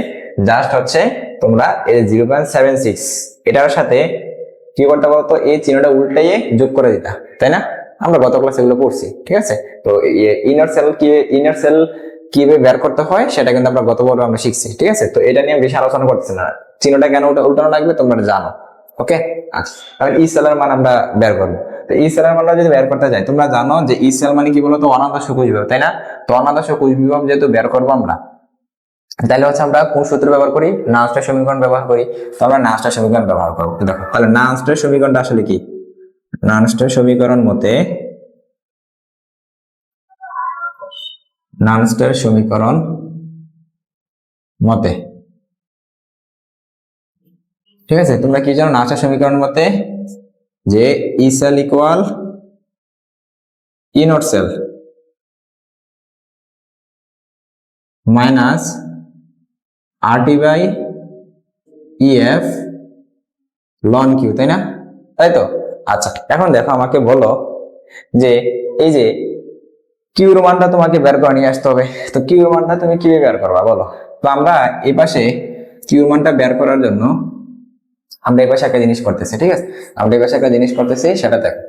জাস্ট হচ্ছে তোমরা এই 0.76 এটার সাথে কি করতে বলতো, এই চিহ্নটা উল্টাইয়ে যোগ করে দিতা, তাই না? আমরা গত ক্লাসে এগুলো পড়ছি। ঠিক আছে, তো ইনট সেল কিভাবে বের করতে হয় সেটা কিন্তু আমরা গত পর্বে আমরা শিখছি। ঠিক আছে, তো এটা নিয়ে বেশি আলোচনা করতেছি না, চিহ্নটা কেন উল্টানো লাগবে তোমরা জানো। ওকে, আচ্ছা, তাহলে ই সেলের মান আমরা বের করবো। তো ই সেলের মানটা যদি বের করতে যাই, তোমরা জানো যে ই সেল মানে কি বলতো, অনাদর্শ কোষ বিভব, তাই না? তো অনাদর্শ কোষ বিভব যেহেতু বের করবো আমরা, তাহলে হচ্ছে আমরা কোন সূত্র ব্যবহার করি? নার্সটার সমীকরণ ব্যবহার করি। তো আমরা নার্সটার সমীকরণ ব্যবহার করবো। দেখো তাহলে নার্সটার সমীকরণটা আসলে কি? নার্সটার সমীকরণ মতে, নার্সটার সমীকরণ মতে, ঠিক আছে, তোমরা কি জানো নার্সটার সমীকরণ মতে যে E cell equal E naught cell minus RT by EF ln Q, তাই না? তাই তো। আচ্ছা, এখন দেখো আমাকে বলো যে এই যে কিউর মানটা তোমাকে বের করে নিয়ে আসতে হবে। তো কিউর মানটা তুমি কিভাবে বের করবা বলো? তো আমরা এই পাশে কিউর মানটা বের করার জন্য আমরা এই পাশে একটা জিনিস করতেছি। ঠিক আছে, আমরা এই পাশে একটা জিনিস করতেছি, সেটা দেখো।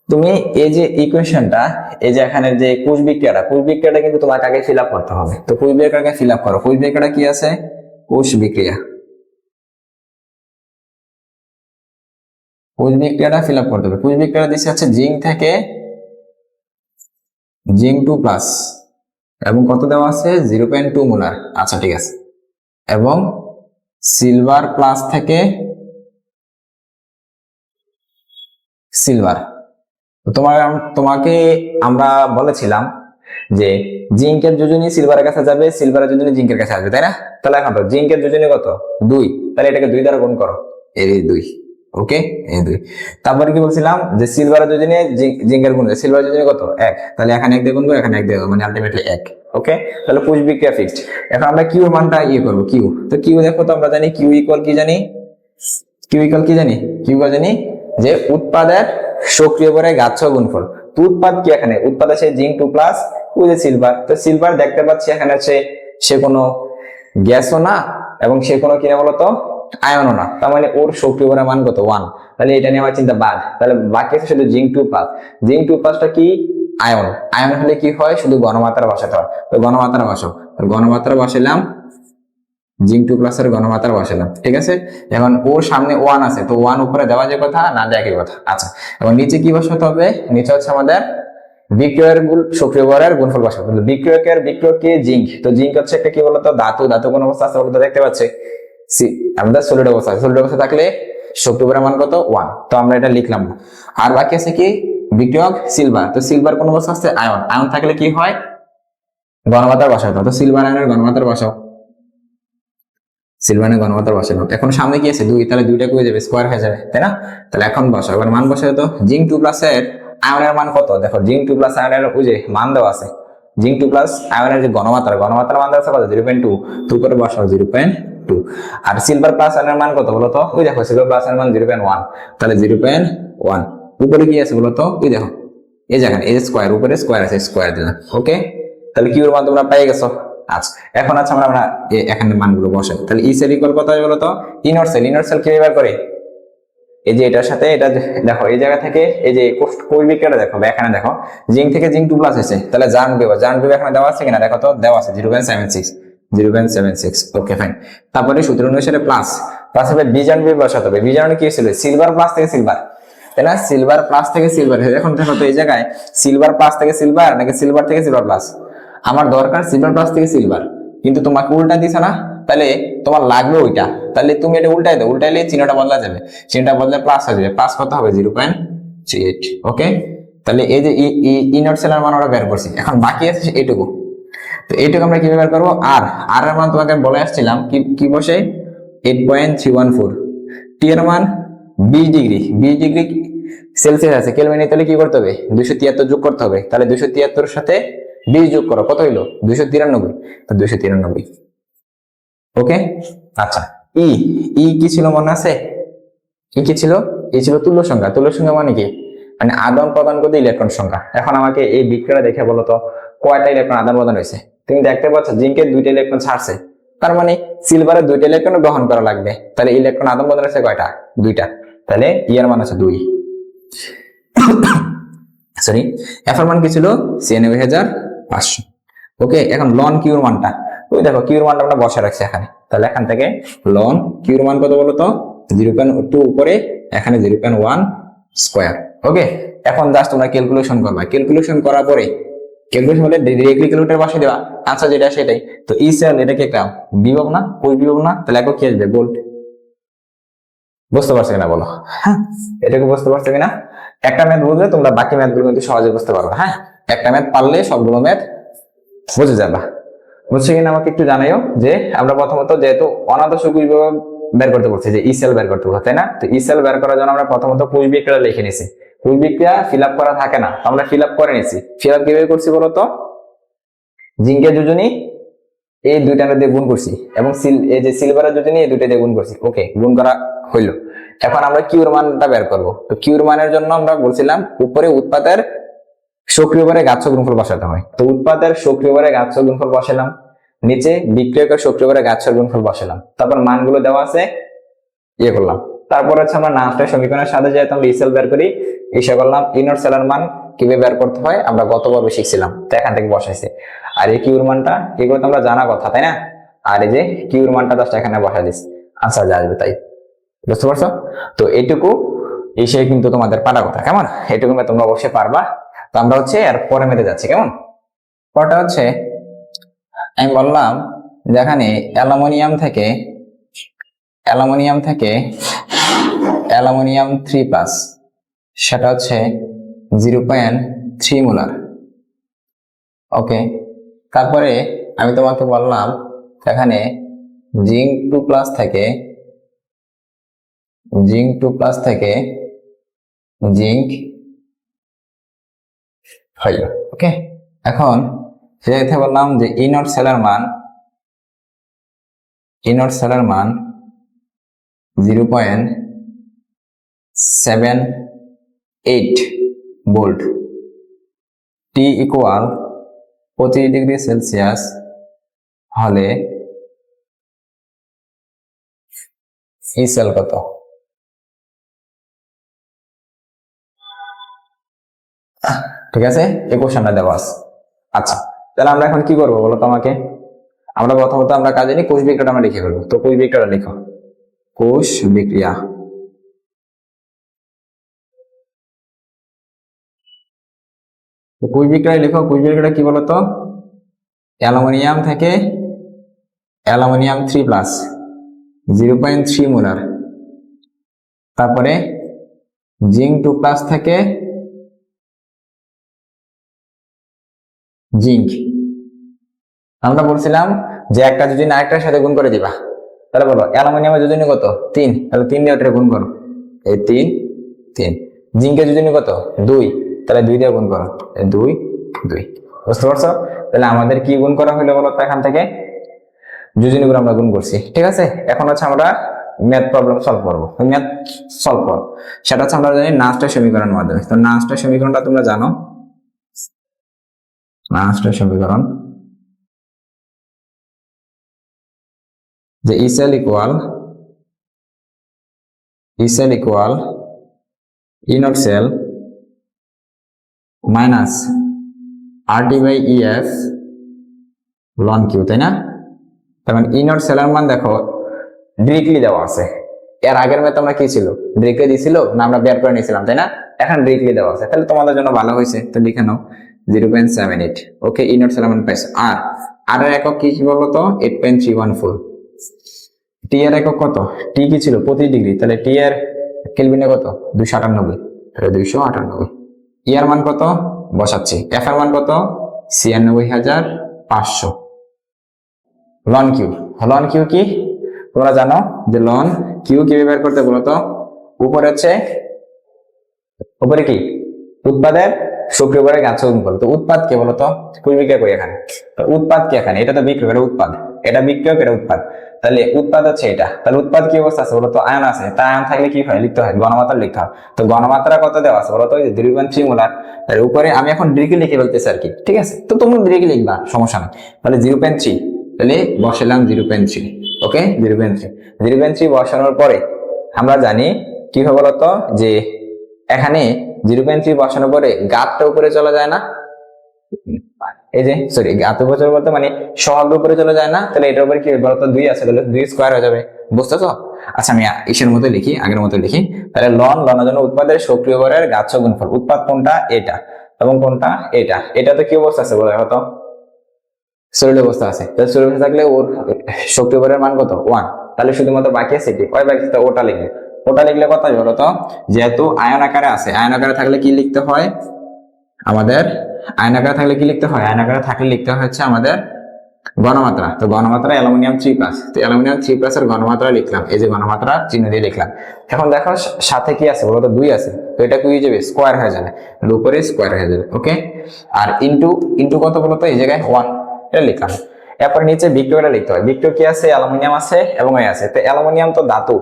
তুমি এই যে ইকুয়েশনটা, এই যে এখানে যে কোষ বিক্রিয়াটা কিন্তু তোমাকে আগে ফিল আপ করতে হবে। তো কোষ বিক্রিয়াটাকে ফিল আপ করো। কোষ বিক্রিয়াটা কি আছে? কোষ বিক্রিয়াটা ফিল আপ করতে হবে। কোষ বিক্রিয়াটা দিচ্ছে হচ্ছে জিঙ্ক থেকে জিঙ্ক 2+ এবং কত দেওয়া আছে? 0.2 মোলার। আচ্ছা ঠিক আছে, এবং সিলভার প্লাস থেকে সিলভার। তোমাকে আমরা বলেছিলাম যে জিঙ্কের যোজনী সিলভারের কাছে যাবে, সিলভারের যোজনী জিঙ্কের কাছে আসবে, তাই না? তাহলে এখন তো জিঙ্কের যোজনী কত? 2, তাহলে এটাকে 2 দ্বারা গুণ করো, এই 2। ওকে, এই 2। তারপরে কি বলছিলাম যে সিলভারের যোজনী জিঙ্কের গুণ, সিলভারের যোজনী কত? 1, তাহলে এখানে 1 দিয়ে গুণ করো, এখানে 1 দিয়ে, মানে আলটিমেটলি 1। ওকে, তাহলে কোষ বিক্রিয়া ফিক্সড। এখন আমরা কিউ মানটা করবো। কিউ, তো কিউ দেখো তো আমরা জানি কিউ ইকুয়াল কি জানি? কিউ জানি যে উৎপাদের সক্রিয় ভরে গাছ গুণফল। তো উৎপাদ কি? এখানে উৎপাদ আছে জিঙ্ক 2+, ওই যে সিলভার। তো সিলভার দেখতে পাচ্ছি এখানে আছে সে কোনো গ্যাসও না এবং সে কোনো কিনা বলতো আয়নও না, তার মানে ওর সক্রিয় ভরের মান কত? 1। তাহলে এটা নিয়ে আমার চিন্তা বাদ। তাহলে বাকি আছে শুধু জিঙ্ক 2+। জিঙ্ক 2+টা কি? আয়ন। আয়ন হলে কি হয়? শুধু ঘনমাত্রা বসাতে হয়। তো ঘনমাত্রা বসাও, ঘনমাত্রা বসাইলাম, জিঙ্ক 2+ এর ঘনমাত্রা বসালাম। ঠিক আছে, এখন ওর সামনে 1 আছে, তো 1 উপরে দেওয়া যায় কথা না, দেয় কথা। আচ্ছা, এবং নিচে কি বসাতে হবে? নিচে হচ্ছে আমাদের বিক্রিয়কের সক্রিয় ভরের গুণফল বসাতে হবে। বিক্রিয়ক কি? জিঙ্ক। তো জিঙ্ক হচ্ছে একটা কি বলতো ধাতু কোন অবস্থা আছে বলতো? দেখতে পাচ্ছি আমাদের সলিড অবস্থা আছে। সলিড অবস্থা থাকলে সক্রিয় ভরের মান কত? 1। তো আমরা এটা লিখলাম। আর বাকি আছে কি? বিক্রিয়ক সিলভার। তো সিলভার কোন অবস্থা আছে? আয়ন। আয়ন থাকলে কি হয়? ঘনমাত্রা বসাতে হবে। তো সিলভার আয়নের ঘনমাত্রা বসাও, সিলভারের ঘনমাত্রা বসানো। এখন সামনে কি আছে? 2, তাহলে 2টা কমে যাবে, স্কোয়ার হয়ে যাবে, তাই না? তাহলে এখন বসাও, এবার মান বসাও। তো জিঙ্ক 2+ এর আয়নের মান কত? দেখো জিঙ্ক 2+ আয়নের ওই যে মান দেওয়া আছে, জিঙ্ক 2 প্লাস আয়রনের যে ঘনমাত্রা মান আছে কত 0.2, তো উপরে বসাও 0.2। আর সিলভার প্লাস আয়রনের মান কত বলো তো? ওই দেখো সিলভার প্লাস আয়রনের মান 0.1, তাহলে 0.1। উপরে কি আছে বলো তো? ওই দেখো এই জায়গায় এই স্কয়ার, উপরে স্কয়ার আছে, স্কয়ার দিলাম। ওকে, তাহলে কিউর মান তোমরা পেয়ে গেছো। আচ্ছা, এখন আছে আমরা এখানে মানগুলো বসাই। তাহলে ই সেল ইকুয়াল কত হয় বলো তো? ইনর সেল কি ব্যবহার করে? এই যে এটার সাথে এটা দেখো, এই জায়গা থেকে এই যে কোষ বিক্রিয়াটা দেখো, এখানে দেখো জিঙ্ক থেকে জিঙ্ক 2 প্লাস হয়েছে, তাহলে জার্ন বিভব এখানে দেওয়া আছে কিনা দেখো তো? দেওয়া আছে 0.76। Okay fine. তারপরে সূত্র অনুসারে প্লাস হবে বিজার্ন বিভব বসাতে হবে। বিজার্ন কি ছিল? সিলভার প্লাস থেকে সিলভার, তাই না? সিলভার প্লাস থেকে সিলভার। এখন দেখো তো এই জায়গায় সিলভার প্লাস থেকে সিলভার নাকি সিলভার থেকে সিলভার প্লাস? আমার দরকার সিলভার প্লাস থেকে সিলভার, কিন্তু তোমাকে উল্টা দিছে না, তাহলে তোমার লাগবে ওইটা। তাহলে তুমি এটা উল্টাই দাও, উল্টাইলে চিহ্নটা বদলা যাবে, চিহ্নটা বদলে প্লাস হয়ে যাবে। প্লাস কত হবে? 0.38। ওকে, তাহলে এই যে ইনর সেলের মান আমরা বের করছি, এখন বাকি আছে এইটুকু। তো এইটুকু আমরা কিভাবে বের করবো? আর এর মান তোমাকে বলে আসছিলাম কি বসে 8.314। টি এর মান 20 ডিগ্রি সেলসিয়াস আছে, কেলভিনে, তাহলে কি করতে হবে? 273 যোগ করতে হবে। তাহলে 273 এর সাথে 20 যোগ করো, কত হইলো? 293। তো 293। ওকে, আচ্ছা ই কি ছিল মনে আছে? কি ছিল? এই ছিল তুল্য সংখ্যা। তুল্য সংখ্যা মানে কি? মানে আদান প্রদান করতে ইলেকট্রন সংখ্যা। এখন আমাকে এই বিক্রিয়া দেখে বলো তো কয়টা ইলেকট্রন আদান প্রদান হয়েছে? তুমি দেখতে পাচ্ছ জিঙ্কের 2টা ইলেকট্রন ছাড়ছে, তার মানে সিলভারের 2টা ইলেকট্রন গ্রহণ করা লাগবে। তাহলে ইলেকট্রন আদান প্রদান হয়েছে কয়টা? 2টা। তাহলে ইয়ার মান আছে 2। সরি, এফ এর মান কি ছিল? 96,500। ওকে, এখন লন কিউর মানটা ওই দেখো, কিউর মানটা আমরা বসে রাখছি এখানে। তাহলে এখান থেকে লন কিউর মান কত বলো তো? 0.2 উপরে এখানে 0.1 স্কয়ার। ওকে, এখন জাস্ট তোমরা ক্যালকুলেশন করবা। ক্যালকুলেশন করার পরে ক্যালকুলেশন হলে ডিরেক্টলি ক্যালকুলেটর বসে দেবা, আনসার যেটা সেটাই। তো ই সেল এটা কি একটা বিভব না? কোষ বিভব না? তাহলে এখন কি আসবে? ভোল্ট। বুঝতে পারছো কিনা বলো? হ্যাঁ, এটাকে বুঝতে পারছো কিনা? একটা ম্যাথ বুঝলে তোমরা বাকি ম্যাথ গুলো কিন্তু সহজে বুঝতে পারবে। হ্যাঁ, একটা ম্যাথ পারলে সবগুলো ম্যাথ বুঝে যাবা। বুঝছো কিনা আমাকে একটু জানাইও। যে আমরা প্রথমত যেহেতু অনাদর্শ কোষ বিভব বের করতে বলছি, যে ই সেল বের করতে বলছে, তাই না? তো ই সেল বের করার জন্য আমরা প্রথমত কোষ বিক্রিয়া লিখে নিছি। কোষ বিক্রিয়া ফিল আপ করা থাকে না, আমরা ফিল আপ করে নিছি। ফিল আপ কিভাবে করছি বলতো? জিঙ্কের যোজনী এই দুইটা দিয়ে গুণ করছি, এবং এই যে সিলভারের যোজনী এই দুইটা দিয়ে গুণ করছি। ওকে, গুণ করা হইলো। এখন আমরা কিউর মানটা বের করবো। তো কিউর মানের জন্য আমরা বলছিলাম উপরে উৎপাদের সক্রিয় ভরে গাচ্ছ গুণফল বসাতে হয়। তো উৎপাদের সক্রিয় ভরে গাচ্ছ গুণফল বসালাম, নিচে বিক্রিয়কের সক্রিয় ভরে গাচ্ছ গুণফল বসালাম, তারপর মানগুলো দেওয়া আছে ইয়ে করলাম। তারপর হচ্ছে আমরা নামটা সমীকরণের সাথে যেহেতু আমরা ইসেল বের করি, ইসে করলাম। ইনর সেলের মান কিভাবে বের করতে হয় আমরা গত পর্বে শিখছিলাম, তো এখান থেকে বসাইছে। আর এই কিউর মানটা এগুলো তো আমরা জানা কথা, তাই না? আর এই যে কিউর মানটা জাস্ট এখানে বসাই দিস, আনসার যা আসবে তাই। বুঝতে পারছো? তো এইটুকু এসে কিন্তু তোমাদের পারা কথা, কেমন? এইটুকু তোমরা অবশ্যই পারবা। তো আমরা হচ্ছে আর পরে মেতে যাচ্ছি, কেমন? পরটা হচ্ছে আমি বললাম যেখানে অ্যালুমিনিয়াম থেকে অ্যালুমিনিয়াম 3+, সেটা হচ্ছে 0.3 মোলার। ওকে, তারপরে আমি তোমাকে বললাম এখানে জিঙ্ক 2+ থেকে জিঙ্ক হইল। ওকে, এখন সেটা বললাম যে ইনর সেলের মান 0.78 volt. T equal 25 degree Celsius হলে ই সেল কত? ঠিক আছে, এই কোশ্চেনটা দেওয়া আছে। আচ্ছা, তাহলে আমরা এখন কি করবো বলো তো আমাকে? আমরা প্রথমত আমরা কাজে নিই কোষ বিক্রিয়াটা আমরা লিখে ফেলবো। তো কোষ বিক্রিয়াটা লিখো, কোষ বিক্রিয়া। কোষ বিক্রিয়া লিখো। কোষ বিক্রিয়াটা কি বলতো? অ্যালুমিনিয়াম থেকে অ্যালুমিনিয়াম 3+, 0.3 মোলার। তারপরে জিঙ্ক 2+ থেকে জিঙ্ক। আমরা বলছিলাম যে একটা যোজনী আরেকটার সাথে গুণ করে দিবা। তাহলে বলো অ্যালুমিনিয়ামের যোজনী কত? 3, তাহলে 3 দিয়ে ওটা গুণ করো, এই 3। জিঙ্কের যোজনী কত? 2, তাহলে 2 দিয়ে গুণ করো, 2। বুঝতে পারছো? তাহলে আমাদের কি গুণ করা হলো বলতো, এখান থেকে যোজনী গুণ আমরা গুণ করছি। ঠিক আছে, এখন হচ্ছে আমরা ম্যাথ প্রবলেম সলভ করবো। ম্যাথ সলভ করবো, সেটা হচ্ছে আমরা জানি নাস্টের সমীকরণের মাধ্যমে। তো নাস্টের সমীকরণটা তোমরা জানো, নাস্টের সমীকরণ যে E cell equal E naught cell minus RT by EF ln Q, তাই না? তার মানে ই নট সেলের মান দেখো ডিরেক্টলি দেওয়া আছে। এর আগের ম্যাথ আমরা কি ছিল, ডিরেক্টলি দিছিল না আমরা বের করে নিয়েছিলাম, তাই না? এখন ডিরেক্টলি দেওয়া আছে, তাহলে তোমাদের জন্য ভালো হয়েছে। তো লিখে নাও 0.78। ওকে, ই নট সেলের মান পাইছো। আর এর একক কি বলতো, 8.314। টি এর একক কত, টি কি ছিল 25 ডিগ্রি, তাহলে টি এর কেলভিনে কত 298, তাহলে 298। ই এর মান কত বসাচ্ছি, এফ এর মান কত 96,500। লন কিউ কি তোমরা জানো যে লন কিউ কিভাবে বের করতে বলতো, উপরে কি উৎপাদের সক্রিয় গাছ গুণ করো। তো উৎপাদ কে বলতো, বিক্রিয়া করি এখানে। তো উৎপাদ কি এখানে, এটা তো বিক্রিয়ক, এটা উৎপাদ, এটা বিক্রিয়ক, এটা উৎপাদ। তাহলে উৎপাদ হচ্ছে এটা, তাহলে উৎপাদ কি অবস্থা আছে বলতো, আয়ন আছে। তা আয়ন থাকলে কি হয়, লিখতে হয় ঘনমাত্রা লিখতে হয়। তো ঘনমাত্রা কত দেওয়া আছে বলতো, 0.3 মোলার। তার উপরে আমি এখন ডিগ্রি লিখে বলতেছি আর কি, ঠিক আছে? তো তুমি ডিগ্রি লিখবা, সমস্যা নেই। তাহলে 0.3, তাহলে বসালাম 0.3। ওকে, 0.3 বসানোর পরে আমরা জানি কি হবে বলতো, যে এখানে 0.3 বসানোর পরে গাতটা উপরে চলে যায় না, এই যে সরি গাত উপরে বলতে মানে সহগ উপরে চলে যায় না, তাহলে এটার উপরে কি বলতো 2 আছে, তাহলে 2 স্কয়ার হয়ে যাবে, বুঝতেছো? আচ্ছা আমি ইসের মতো লিখি, আগের মতো লিখি। তাহলে লনের জন্য উৎপাদের সক্রিয় ভরের গাচ্ছ গুণফল, উৎপাদ কোনটা এটা এবং কোনটা এটা, এটাতে কি অবস্থা আছে বলে হতো, সলিড অবস্থা আছে। তাহলে সলিড অবস্থা থাকলে ওর সক্রিয় ভরের মান কত 1। তাহলে শুধুমাত্র বাকি আছে কি, কয় বাকি আছে, ওটা লিখবে। ওটা লিখলে কত হবে বলতো, যেহেতু আয়ন আকারে আছে, আয়ন আকারে থাকলে কি লিখতে হয় আমাদের, আয়ন আকারে থাকলে কি লিখতে হয়, আয়ন আকারে থাকলে লিখতে হয় হচ্ছে আমাদের ঘনমাত্রা। তো ঘনমাত্রা অ্যালুমিনিয়াম 3+, তো অ্যালুমিনিয়াম 3+ এর ঘনমাত্রা লিখলাম, এই যে ঘনমাত্রা চিহ্ন দিয়ে লিখলাম। এখন দেখো সাথে কি আছে বলতো, 2 আছে, তো এটা কি হয়ে যাবে, স্কয়ার হয়ে যাবে, উপরে স্কয়ার হয়ে যাবে। ওকে, আর ইনটু কত বলতো, এই জায়গায় 1, এটা লিখলাম। এরপর নিচে বিক্রিয়াটা লিখতে হয়। বিক্রিয়া কি আছে, অ্যালুমিনিয়াম আছে এবং এ আছে। তো অ্যালুমিনিয়াম তো ধাতু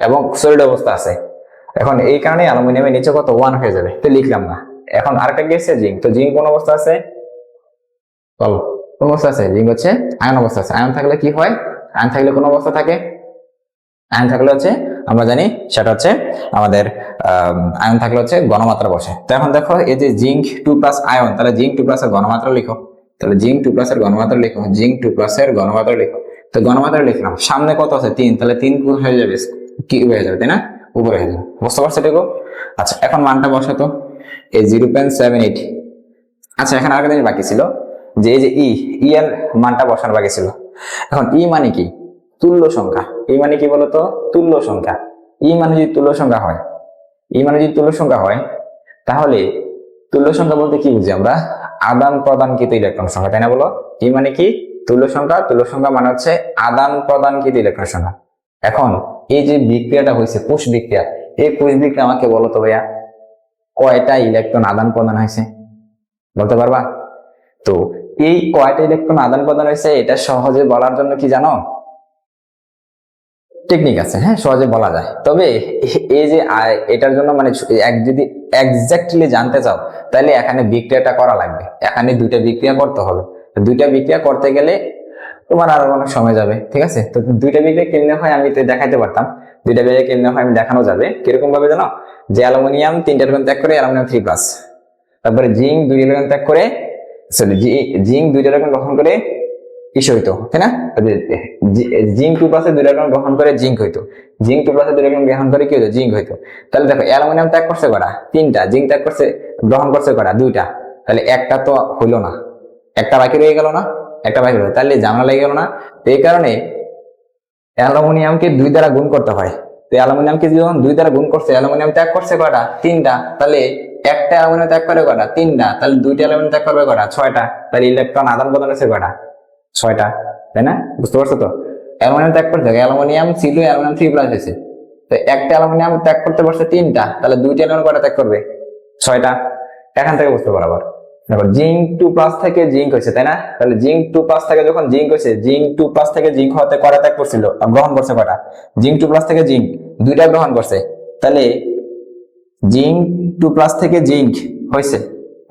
এবং সলিড অবস্থা আছে, এখন এই কারণে অ্যালুমিনিয়ামের নিচে কত 1 হয়ে যাবে, তো লিখলাম না। এখন আরেকটা কি আছে, জিঙ্ক। তো জিঙ্ক কোন অবস্থা আছে, বলো কোন অবস্থা আছে, জিঙ্ক হচ্ছে আয়ন অবস্থা আছে। আয়ন থাকলে কি হয়, আয়ন থাকলে কোন অবস্থা থাকে, আয়ন থাকলে হচ্ছে আমরা জানি সেটা হচ্ছে আমাদের আয়ন থাকলে হচ্ছে ঘনমাত্রা বসে। তো এখন দেখো এই যে জিঙ্ক 2+ আয়ন, তাহলে জিঙ্ক 2+ এর ঘনমাত্রা লিখো। তাহলে জিঙ্ক 2+ এর ঘনমাত্রা লিখো, জিঙ্ক 2+ এর ঘনমাত্রা লিখো। তো ঘনমাত্রা লিখলাম, সামনে কত আছে 3, তাহলে 3 হয়ে যাবে, কি হয়ে যাবে তাই না, উপরে হয়ে যাবে, বুঝতে পারছো এটাকে? আচ্ছা এখন মানটা বসাতো, এই 0.78। আচ্ছা এখানে আরেকটা জিনিস বাকি ছিল, যে এই যে ই এর মানটা বসানো বাকি ছিল। এখন ই মানে কি, তুল্য সংখ্যা। ই মানে কি বলতো, তুল্য সংখ্যা। ই মানে যদি তুল্য সংখ্যা হয়, তাহলে তুল্য সংখ্যা বলতে কি বুঝি আমরা, আদান প্রদানকৃত ইলেকট্রন সংখ্যা, তাই না বলো? ই মানে কি, তুল্য সংখ্যা মানে হচ্ছে আদান প্রদানকৃত ইলেকট্রন সংখ্যা। এখন এই যে বিক্রিয়াটা হয়েছে কোষ বিক্রিয়া, এই কোষ বিক্রিয়া আমাকে বলো তো ভাইয়া কয়টা ইলেকট্রন আদান প্রদান হয়েছে, বলতে পারবা? তো এই কয়টা ইলেকট্রন আদান প্রদান হয়েছে এটা সহজে বলার জন্য কি জানো, টেকনিক আছে, হ্যাঁ সহজে বলা যায়। তবে এই যে এটার জন্য মানে যদি এক্স্যাক্টলি জানতে চাও, তাহলে এখানে বিক্রিয়াটা করা লাগবে, এখানে 2টা বিক্রিয়া করতে হবে। 2টা বিক্রিয়া করতে গেলে তোমার আরো অনেক সময় যাবে, ঠিক আছে? তো 2টা বিক্রিয়া কেমনে হয় আমি তো দেখাইতে পারতাম, 2টা বিক্রিয়া কেমনে হয় আমি দেখানো যাবে। কিরকম ভাবে জানো, যে অ্যালুমিনিয়াম 3টা ইলেকট্রন ত্যাগ করে অ্যালুমিনিয়াম 3+, তারপরে জিঙ্ক 2টা ইলেকট্রন ত্যাগ করে, সরি জিঙ্ক 2টা ইলেকট্রন গ্রহণ করে ইস হইতো, তাই না? জিঙ্ক 2+ এর 2টা ইলেকট্রন গ্রহণ করে জিঙ্ক হইতো, জিঙ্ক 2+ এর 2টা ইলেকট্রন গ্রহণ করে কি হইতো, জিঙ্ক হইতো। তাহলে দেখো অ্যালুমিনিয়াম ত্যাগ করছে কটা, 3টা, জিঙ্ক ত্যাগ করছে গ্রহণ করছে কটা, 2টা, তাহলে একটা তো হইলো না, একটা বাকি রয়ে গেল না, একটা বাকি রইল, তাহলে ঝামেলা লেগে গেল না। এই কারণে অ্যালুমিনিয়ামকে 2 দ্বারা গুণ করতে হয়। তো অ্যালুমিনিয়ামকে যখন 2 দ্বারা গুণ করছে, অ্যালুমিনিয়াম ত্যাগ করছে কটা, 3টা, তাহলে একটা অ্যালুমিনিয়াম ত্যাগ করে কটা, 3টা, তাহলে 2টা অ্যালুমিনিয়াম ত্যাগ করবে কটা, 6টা, তাহলে ইলেকট্রন আদান প্রদান হচ্ছে কটা, 6টা, তাই না? বুঝতে পারছো তো? অ্যালুমিনিয়াম ত্যাগ করতে অ্যালুমিনিয়াম ছিল, অ্যালুমিনিয়াম 3+ হয়েছে, তো একটা অ্যালুমিনিয়াম ত্যাগ করতে পারছে 3টা, তাহলে 2টা অ্যালুমিনিয়াম কটা ত্যাগ করবে, 6টা। এখান থেকে বুঝতে পারো আবার দেখো জিঙ্ক 2+ থেকে জিঙ্ক হয়েছে, তাই না? তাহলে জিঙ্ক 2+ থেকে যখন জিঙ্ক হয়েছে, জিঙ্ক 2+ থেকে জিঙ্ক হতে কয়টা ত্যাগ করছিল, গ্রহণ করছে কয়টা? জিঙ্ক 2+ থেকে জিঙ্ক দুইটা গ্রহণ করছে। তাহলে জিঙ্ক 2+ থেকে জিঙ্ক হয়েছে,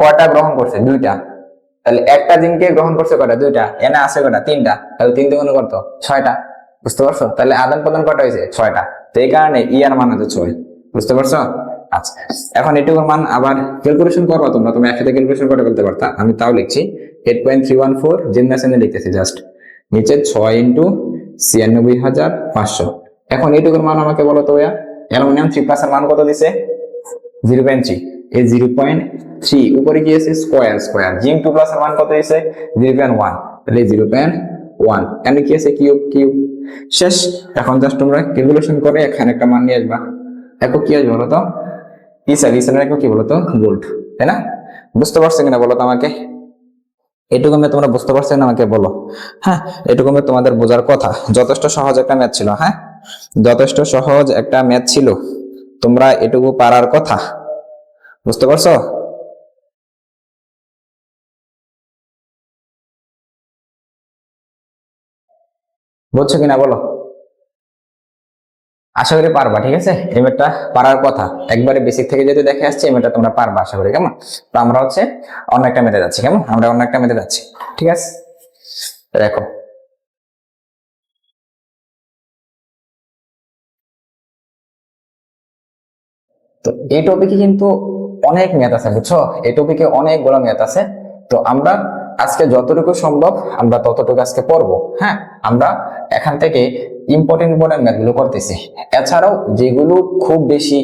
কয়টা গ্রহণ করছে? দুইটা। তাহলে একটা জিঙ্কে গ্রহণ করছে কয়টা? দুইটা। এনে আছে কয়টা? তিনটা। তাহলে 3 × 2 কত? 6টা। বুঝতে পারছো? তাহলে আদান প্রদান কয়টা হয়েছে? 6টা। তো এই কারণে এর মান হচ্ছে 6। বুঝতে পারছো? আচ্ছা, এখন এটুকুর মান আবার ক্যালকুলেশন করবা তোমরা একসাথে ক্যালকুলেশন করে ফেলতে পারতা, আমি তাও লিখছি 8.314 জিমনাসিয়ানে লিখতেছি জাস্ট। নিচে 6 × 96,500। এখন এটুকুর মান আমাকে বলো তো ভাইয়া, অ্যালুমিনিয়াম 3+ এর মান কত দিছে? 0.3। এই 0.3 উপরে কি আছে? Square square. জিঙ্ক 2+ এর মান কত দিছে? 0.1। তাহলে 0.1 এখানে কি আছে? Cube cube. শেষ। এখন জাস্ট তোমরা ক্যালকুলেশন করে এখানে একটা মান নিয়ে আসবা। একক কি আসবে বলো তো? ইসার একক কি বলো তো? ভোল্ট, তাই না? বুঝতে পারছো কিনা বলো তো আমাকে? এটুকু তোমরা বুঝতে পারছো না আমাকে বলো? হ্যাঁ, এটুকু তোমাদের বোঝার কথা। যথেষ্ট সহজ একটা ম্যাথ ছিল। হ্যাঁ, যথেষ্ট সহজ একটা ম্যাথ ছিল, তোমরা এটুকু পারার কথা। বুঝতে পারছো? বুঝছো কিনা বলো? আশা করি পারবা। ঠিক আছে, এই ম্যাথটা পারার কথা। একবারে বেসিক থেকে যদি দেখে আসছে, এই ম্যাথটা তোমরা পারবা আশা করি। কেমন? তো আমরা অন্য একটা মেথে যাচ্ছি। কেমন? আমরা অন্য একটা মেথে যাচ্ছি। ঠিক আছে, দেখো। তো এই টপিকে কিন্তু অনেক ম্যাথ আছে, বুঝছো? এই টপিকে অনেকগুলো ম্যাথ আছে। তো আমরা আজকে যতটুকু সম্ভব আমরা ততটুকু আজকে পড়বো। হ্যাঁ, আমরা এখান থেকে ইম্পর্টেন্ট ইম্পর্টেন্ট ম্যাথ গুলো করতেছি। এছাড়াও যেগুলো খুব বেশি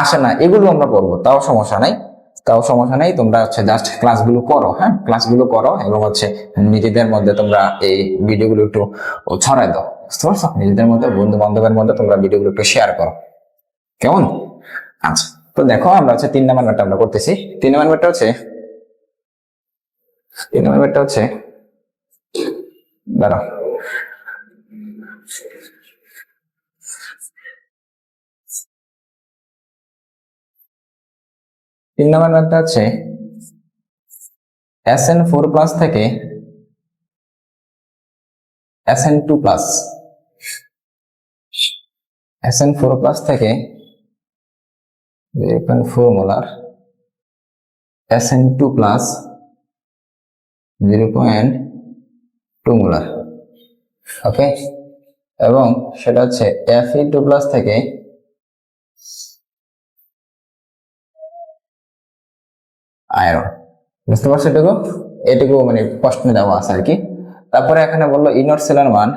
আসে না, এগুলো আমরা পড়বো, তাও সমস্যা নাই। তোমরা জাস্ট ক্লাসগুলো করো। হ্যাঁ, ক্লাসগুলো করো এবং নিজেদের মধ্যে তোমরা এই ভিডিওগুলো একটু ছড়াই দাও। বুঝতে পারছো? নিজেদের মধ্যে, বন্ধু বান্ধবের মধ্যে তোমরা ভিডিওগুলো একটু শেয়ার করো। কেমন? আচ্ছা, তো দেখো আমরা 3 নাম্বার ম্যাথটা আমরা করতেছি। 3 নাম্বার ম্যাথটা হচ্ছে 3 নাম্বার ম্যাথটা হচ্ছে, দাঁড়াও। 3 নাম্বার ম্যাথটা হচ্ছে SN4+ থেকে SN2+, SN4+ থেকে 0.4 মোলার, SN2+, 0.2 মোলার। ওকে, এবং সেটা হচ্ছে Fe2+ থেকে আয়রন। বুঝতে পারছো? এটুকু এটুকু প্রশ্নে দেওয়া আছে আর কি। তারপরে এখানে বললো ইনর সেলার মান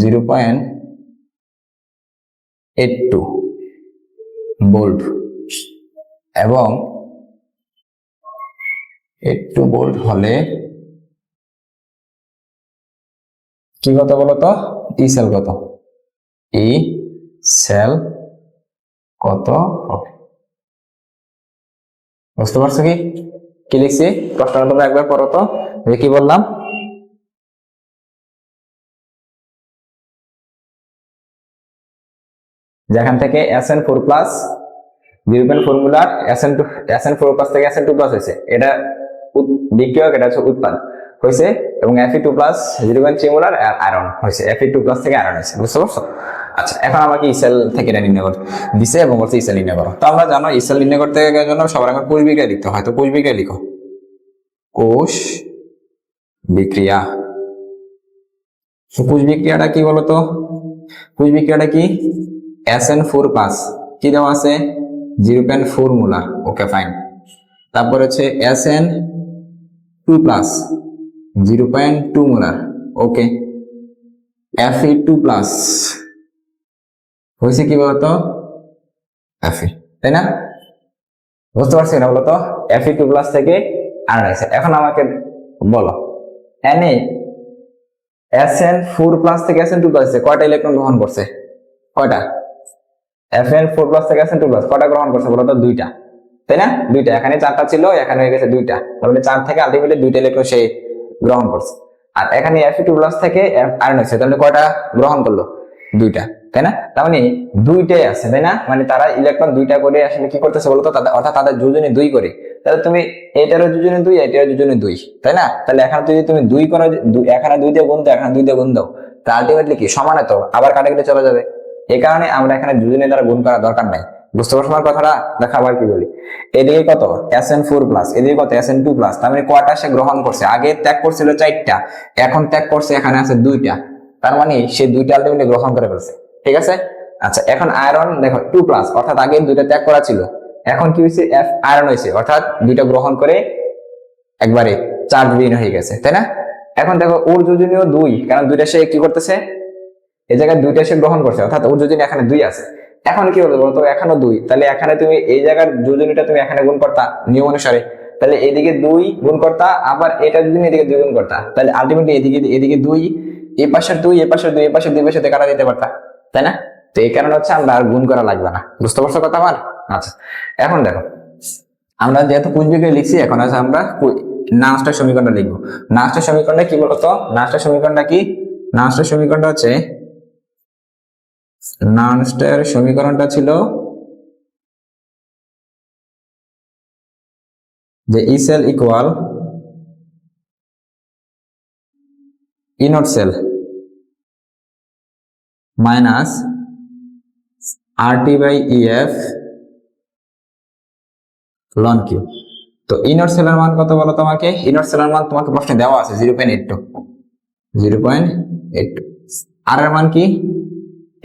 0.82 ভোল্ট, এবং 82 ভোল্ট হলে কি কত বলতো? ই সেল কত? ই সেল কত হবে? বুঝতে পারছো কি কি লিখছি? প্রশ্নটা তোমরা একবার পড়ো তো, কি বললাম? যেখান থেকে SN4+, 0.4 মোলার, SN4+ থেকে SN2+ হয়েছে, এটা বিক্রিয়ক, এটা উৎপাদ হয়েছে, এবং Fe2+, 0.3 মোলার আয়রন হয়েছে। Fe2+ থেকে আয়রন হয়েছে। বুঝতে পারছো? আচ্ছা, এখন আমাকে ইসেল থেকে এটা নির্ণয় করতে দিছে এবং বলছে ইসেল নির্ণয় করো। তো আমরা জানো ইসেল নির্ণয় করতে জন্য সবার আগে কোষ বিক্রিয়া লিখতে হয়। তো কোষ বিক্রিয়া লিখো। কোষ বিক্রিয়া। কোষ বিক্রিয়াটা কি বলতো? কোষ বিক্রিয়াটা কি? SN4+, কি দেওয়া আছে? 0.4 মোলার। ওকে, ফাইন। তারপর SN2+, 0.2 মোলার। ওকে। Fe2+ হয়েছে কি বলতো? Fe, তাই না? বুঝতে পারছি না বলতো? Fe2+ থেকে আয়রন আছে। এখন আমাকে বলো, এনে SN4+ থেকে SN2+ কয়টা ইলেকট্রন গ্রহণ করছে? কয়টা? FN4+ থেকে SN2+ কয়টা গ্রহণ করছে বলতো? 2টা, তাই না? 2টা। এখানে 4টা ছিল, এখানে হয়ে গেছে 2টা। তাহলে 4 থেকে আলটিমেটলি 2টা ইলেকট্রন সে গ্রহণ করছে। আর এখানে Fe2+ থেকে আয়রন হয়েছে, তাহলে কয়টা গ্রহণ করলো? 2টা। তাই না? তার মানে দুইটাই আছে, তাই না? মানে তারা ইলেকট্রন দুইটা করে আসলে কি করতেছে বলতো, অর্থাৎ তাদের যোজনী 2 করে। তাহলে তুমি এটারও যোজনী 2, এটারও যোজনী 2, তাই না? তাহলে এখানে যদি তুমি 2 করো, এখানে 2 দিয়ে গুণ দাও, এখানে 2 দিয়ে গুণ দাও, তা আলটিমেটলি কি সমান, তো আবার কাটাকাটি চলে যাবে। এই কারণে আমরা এখানে যোজনী দ্বারা গুণ করার দরকার নাই। বুঝতে পারছো আমার কথাটা? দেখা আবার কি বলি, এদিকে কত SN4 প্লাস, এদিকে কত SN2 প্লাস, তার মানে কয়টা সে গ্রহণ করছে? আগে ত্যাগ করছিল 4টা, এখন ত্যাগ করছে এখানে আছে 2টা, তার মানে সে 2টা আলটিমেটলি গ্রহণ করে ফেলছে। ঠিক আছে? আচ্ছা, এখন আয়রন দেখো 2 প্লাস, অর্থাৎ আগে 2টা ত্যাগ করা ছিল, এখন কি হয়েছে? আয়রন হয়েছে, অর্থাৎ 2টা গ্রহণ করে একবারে চার্জ বিহীন হয়ে গেছে, তাই না? এখন দেখো ওর যোজনীয় 2, কারণ 2টা সে কি করতেছে, এই জায়গায় 2টা সে গ্রহণ করছে, অর্থাৎ ওর যোজনী এখানে 2 আছে। এখন কি হবে বলতো, এখনো 2, তাহলে এখানে তুমি এই জায়গার যোজনীটা তুমি এখানে গুণ করতা নিয়ম অনুসারে, তাহলে এদিকে 2 গুণ করতা, আবার এটা যদি এদিকে 2 গুণ করতা, তাহলে আলটিমেটলি এদিকে 2, এই পাশের 2, এই পাশের 2, এই পাশের 2 সাথে কাটা দিতে পারতা, তাই না? তো এই কারণে হচ্ছে আমরা আর গুণ করা লাগবে না। বুঝতে পারছো কথা আমার? আচ্ছা, এখন দেখো আমরা যেহেতু কুচবিকে লিখছি, এখন আছে আমরা নার্সটার সমীকরণটা লিখবো। নার্সটার সমীকরণটা কি বলতো? নার্সটার সমীকরণটা কি? নার্সটার সমীকরণটা হচ্ছে, নার্সটার সমীকরণটা ছিল যে E cell equal E naught cell minus RT/EF ln Q. তো ই নট সেলের মান কত বলো তোমাকে? ই নট সেলের মান তোমাকে প্রশ্নে দেওয়া আছে 0.82, 0.82। আর এর মান কি?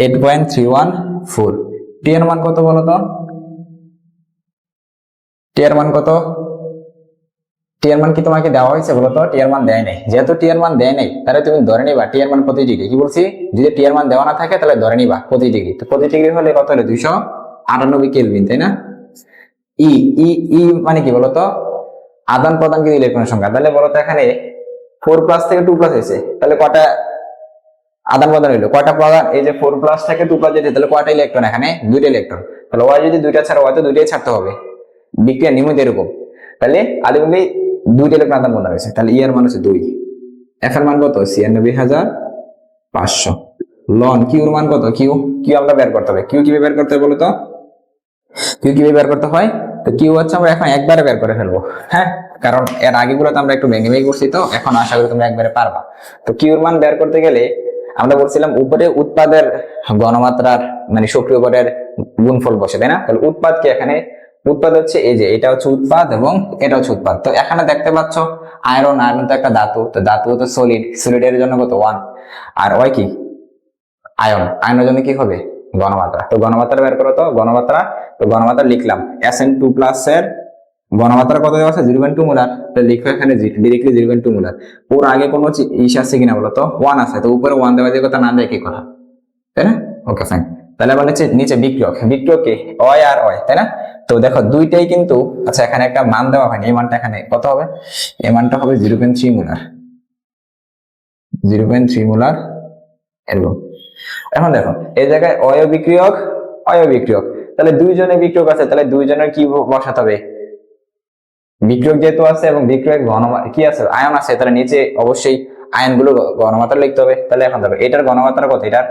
8.314। টি এর মান কত বলো তো? টি এর মান কত? টি এর মান কি তোমাকে দেওয়া হয়েছে বলো তো? টি এর মান দেয় নাই। যেহেতু টি এর মান দেয় নাই, তাহলে তুমি ধরে নিবা টি এর মান প্রতি ডিগ্রি। কি বলছি? যদি টি এর মান দেওয়া না থাকে তাহলে ধরে নিবা প্রতি ডিগ্রি। তো প্রতি ডিগ্রি হলে কত হলো? 298 কেলভিন, তাই না? ই ই ই মানে কি বলতো? আদান প্রদানকৃত ইলেকট্রনের সংখ্যা। তাহলে বলতো এখানে 4 প্লাস থেকে 2 প্লাস হয়েছে, তাহলে কয়টা আদান প্রদান হইলো? কয়টা প্রদান? এই যে 4 প্লাস থেকে 2 প্লাস যেতে, তাহলে কয়টা ইলেকট্রন? এখানে 2টা ইলেকট্রন। তাহলে ওয়াই যদি 2টা ছাড়া, ওয়াই তো 2টাই ছাড়তে হবে, বিক্রিয়া নিয়মিত এরকম। তাহলে আলটিমেটলি 2টা ইলেকট্রন আদান প্রদান হয়েছে, তাহলে ই এর মান হচ্ছে 2। এফ এর মান কত? 96,500। লন কিউর মান কত? কিউ কিউ আমরা বের করতে হবে। কিউ কিভাবে বের করতে হবে বলো তো? কিউ কিভাবে বের করতে হয়? তো কিউ হচ্ছে আমরা এখন একবারে বের করে ফেলবো, হ্যাঁ, কারণ এর আগেগুলোতে আমরা একটু ভেঙে ভেঙে করছি, তো এখন আশা করি তোমরা একবারে পারবা। তো কিউর মান বের করতে গেলে আমরা বলছিলাম উপরে উৎপাদের ঘনমাত্রার মানে সক্রিয় ভরের গুণফল বসে, তাই না? তাহলে উৎপাদ কি? এখানে উৎপাদ হচ্ছে এই যে এটা হচ্ছে উৎপাদ এবং এটা হচ্ছে উৎপাদ। তো এখানে দেখতে পাচ্ছ আয়রন, আয়রন তো একটা ধাতু, তো ধাতু তো সলিড, সলিডের জন্য কত? 1। আর ওই কি? আয়ন, আয়নের জন্য কি হবে? ঘনমাত্রা। তো ঘনমাত্রা বের করো তো ঘনমাত্রা। তো ঘনমাত্রা লিখলাম SN2 প্লাস এর ঘনমাত্রা কত দেওয়া আছে? 0.2 মোলার। তো লিখো এখানে ডিরেক্টলি 0.2 মোলার। ওর আগে কোনো ইস আছে কিনা বলো তো? 1 আছে, তো উপরে 1 দেওয়া যে কথা, না দেয় কি কথা, তাই না? Okay fine. তাহলে আবার নিচে বিক্রিয়ক, বিক্রিয়ক কি? অয় আর অয়, তাই না? তো দেখো দুইটাই কিন্তু, আচ্ছা এখানে একটা মান দেওয়া হয়নি, এই মানটা এখানে কত হবে? এই মানটা হবে 0.3 মোলার, 0.3 মোলার এরকম। এখন দেখো এই জায়গায় অয় বিক্রিয়ক, অয় বিক্রিয়ক, তাহলে দুইজনের বিক্রিয়ক আছে, তাহলে দুইজনের কি বসাতে হবে? বিক্রিয়ক যেহেতু আছে এবং বিক্রিয়ক কি আছে? আয়ন আছে, তাহলে নিচে অবশ্যই আয়নগুলো ঘনমাত্রা লিখতে হবে। তাহলে এখন দেখো এটার ঘনমাত্রা কত? এটার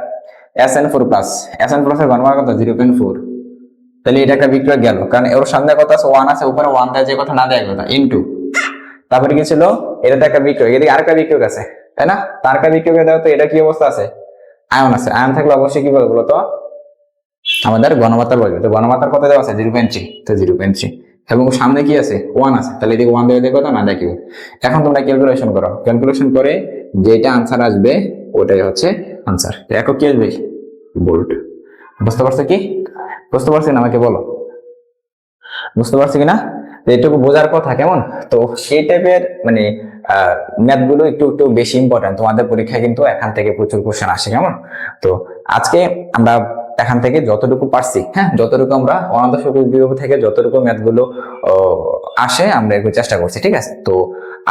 SN4 প্লাস, SN4 এর ঘনমাত্রা কত? 0.4। তাহলে এটা একটা বিক্রিয়ক গেল, কারণ ওর সামনে কত আছে? 1 আছে, উপরে 1 দেয় যে কথা, না দেয় কথা, ইনটু। তারপরে কি ছিল? এটাতে একটা বিক্রিয়ক, এদিকে আরেকটা বিক্রিয়ক আছে, তাই না? তার একটা বিক্রিয়ক দাও তো, এটা কি অবস্থা আছে? আয়ন আছে, আয়ন থাকলে অবশ্যই কি বলবো বলতো? আমাদের ঘনমাত্রা বলবে। তো ঘনমাত্রা কত দেওয়া আছে? 0.3। তো 0.3 এবং সামনে কি আছে? 1 আছে, তাহলে এদিকে 1 দেবে দেখো তো, না দেখবে। এখন তোমরা ক্যালকুলেশন করো, ক্যালকুলেশন করে যেটা আনসার আসবে ওটাই হচ্ছে আনসার। একক কি আসবে? ভোল্ট। বুঝতে পারছো কি? বুঝতে পারছি না? আমাকে বলো বুঝতে পারছি কিনা? এটুকু বোঝার কথা, কেমন? তো সেই টাইপের মানে ম্যাথ গুলো একটু একটু বেশি ইম্পর্টেন্ট, তোমাদের পরীক্ষায় কিন্তু এখান থেকে প্রচুর কোশ্চেন আসে, কেমন? তো আজকে আমরা এখান থেকে যতটুকু পারছি, হ্যাঁ, যতটুকু আমরা অনাদর্শ বিভাগ থেকে যতটুকু ম্যাথ গুলো আসে আমরা একটু চেষ্টা করছি, ঠিক আছে? তো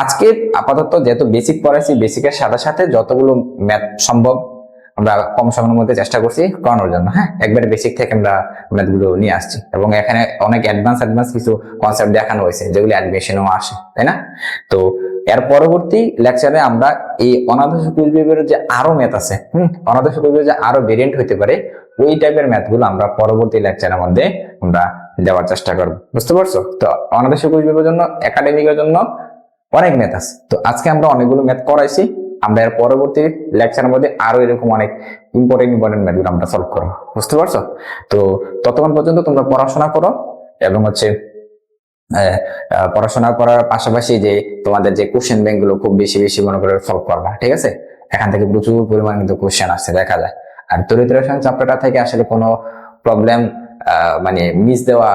আজকে আপাতত যেহেতু বেসিক পড়াইছি, বেসিকের সাথে সাথে যতগুলো ম্যাথ সম্ভব আমরা কম সময়ের মধ্যে চেষ্টা করছি করানোর জন্য। হ্যাঁ, একবারে বেসিক থেকে আমরা ম্যাথগুলো নিয়ে আসছি এবং এখানে অনেক অ্যাডভান্স কিছু কনসেপ্ট দেখানো হয়েছে যেগুলো অ্যাডমিশনেও আসে, তাই না? তো এর পরবর্তী লেকচারে আমরা এই অনাদর্শ কুইজ পেপারের যে আরো ম্যাথ আছে, অনাদর্শ কুইজ পেপারে যে আরো ভেরিয়েন্ট হইতে পারে, ওই টাইপের ম্যাথগুলো আমরা পরবর্তী লেকচারের মধ্যে আমরা দেওয়ার চেষ্টা করবো। বুঝতে পারছো? তো অনাদর্শ কুইজ পেপারের জন্য, একাডেমিকের জন্য অনেক ম্যাথ আছে। তো আজকে আমরা অনেকগুলো ম্যাথ করাইছি, আমরা এর পরবর্তী লেকচারের মধ্যে আরো এরকম অনেক ইম্পর্টেন্ট ম্যাথগুলো আমরা সলভ করবো। বুঝতে পারছো? তো ততক্ষণ পর্যন্ত তোমরা পড়াশোনা করো এবং হচ্ছে পড়াশোনা করার পাশাপাশি যে তোমাদের যে কোশ্চেন ব্যাংক গুলো খুব বেশি বেশি মনে করে সলভ করবা, ঠিক আছে? এখান থেকে প্রচুর পরিমাণ কিন্তু কোশ্চেন আসছে দেখা যায়। আর তড়িৎ রসায়ন চ্যাপ্টারটা থেকে আসলে কোনো প্রবলেম মানে মিস দেওয়া,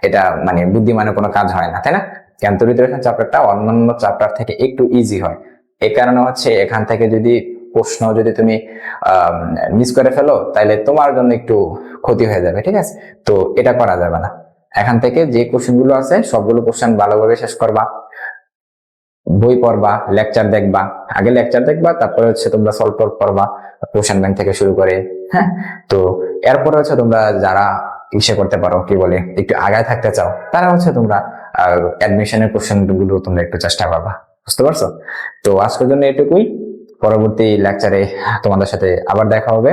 এটা মানে বুদ্ধিমানের কোনো কাজ হয় না, তাই না? কারণ তড়িৎ রসায়ন চ্যাপ্টারটা অন্যান্য চ্যাপ্টার থেকে একটু ইজি হয়। এই কারণে হচ্ছে এখান থেকে যদি প্রশ্ন যদি তুমি মিস করে ফেলো তাহলে তোমার জন্য একটু ক্ষতি হয়ে যাবে, ঠিক আছে? তো এটা করা যাবে না। এখান থেকে যে কোশ্চেন গুলো আছে সবগুলো কোশ্চেন ভালোভাবে শেষ করবা, বই পড়বা, লেকচার দেখবা, আগে লেকচার দেখবা, তারপরে হচ্ছে তোমরা সলভ করবা কোশ্চেন ব্যাংক থেকে শুরু করে। হ্যাঁ, তো এরপরে হচ্ছে তোমরা যারা ইসে করতে পারো, কি বলে, একটু আগায় থাকতে চাও, তারা হচ্ছে তোমরা অ্যাডমিশনের কোশ্চেন গুলো তোমরা একটু চেষ্টা করবা। বুঝতে পারছো? তো আজকের জন্য এটুকুই। পরবর্তী লেকচারে তোমাদের সাথে আবার দেখা হবে।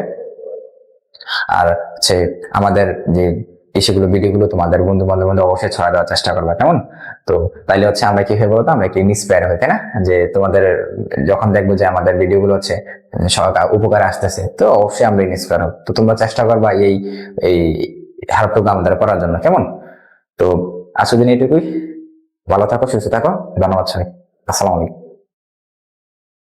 আর হচ্ছে আমাদের যে সেগুলো ভিডিওগুলো তোমাদের বন্ধু বান্ধব অবশ্যই ছড়া দেওয়ার চেষ্টা করবে, কেমন? তো তাইলে হচ্ছে আমরা কি হয়ে বলতো, আমরা কি ইন্সপায়ার হই, তাই না? যে তোমাদের যখন দেখবো যে আমাদের ভিডিওগুলো হচ্ছে উপকারে আসতেছে, তো অবশ্যই আমরা ইন্সপায়ার হব। তো তোমরা চেষ্টা করবা এই এই হেল্পটুকু আমাদের করার জন্য, কেমন? তো আজকের দিন এটুকুই। ভালো থাকো, সুস্থ থাকো। ধন্যবাদ সবাই। আসসালামু আলাইকুম।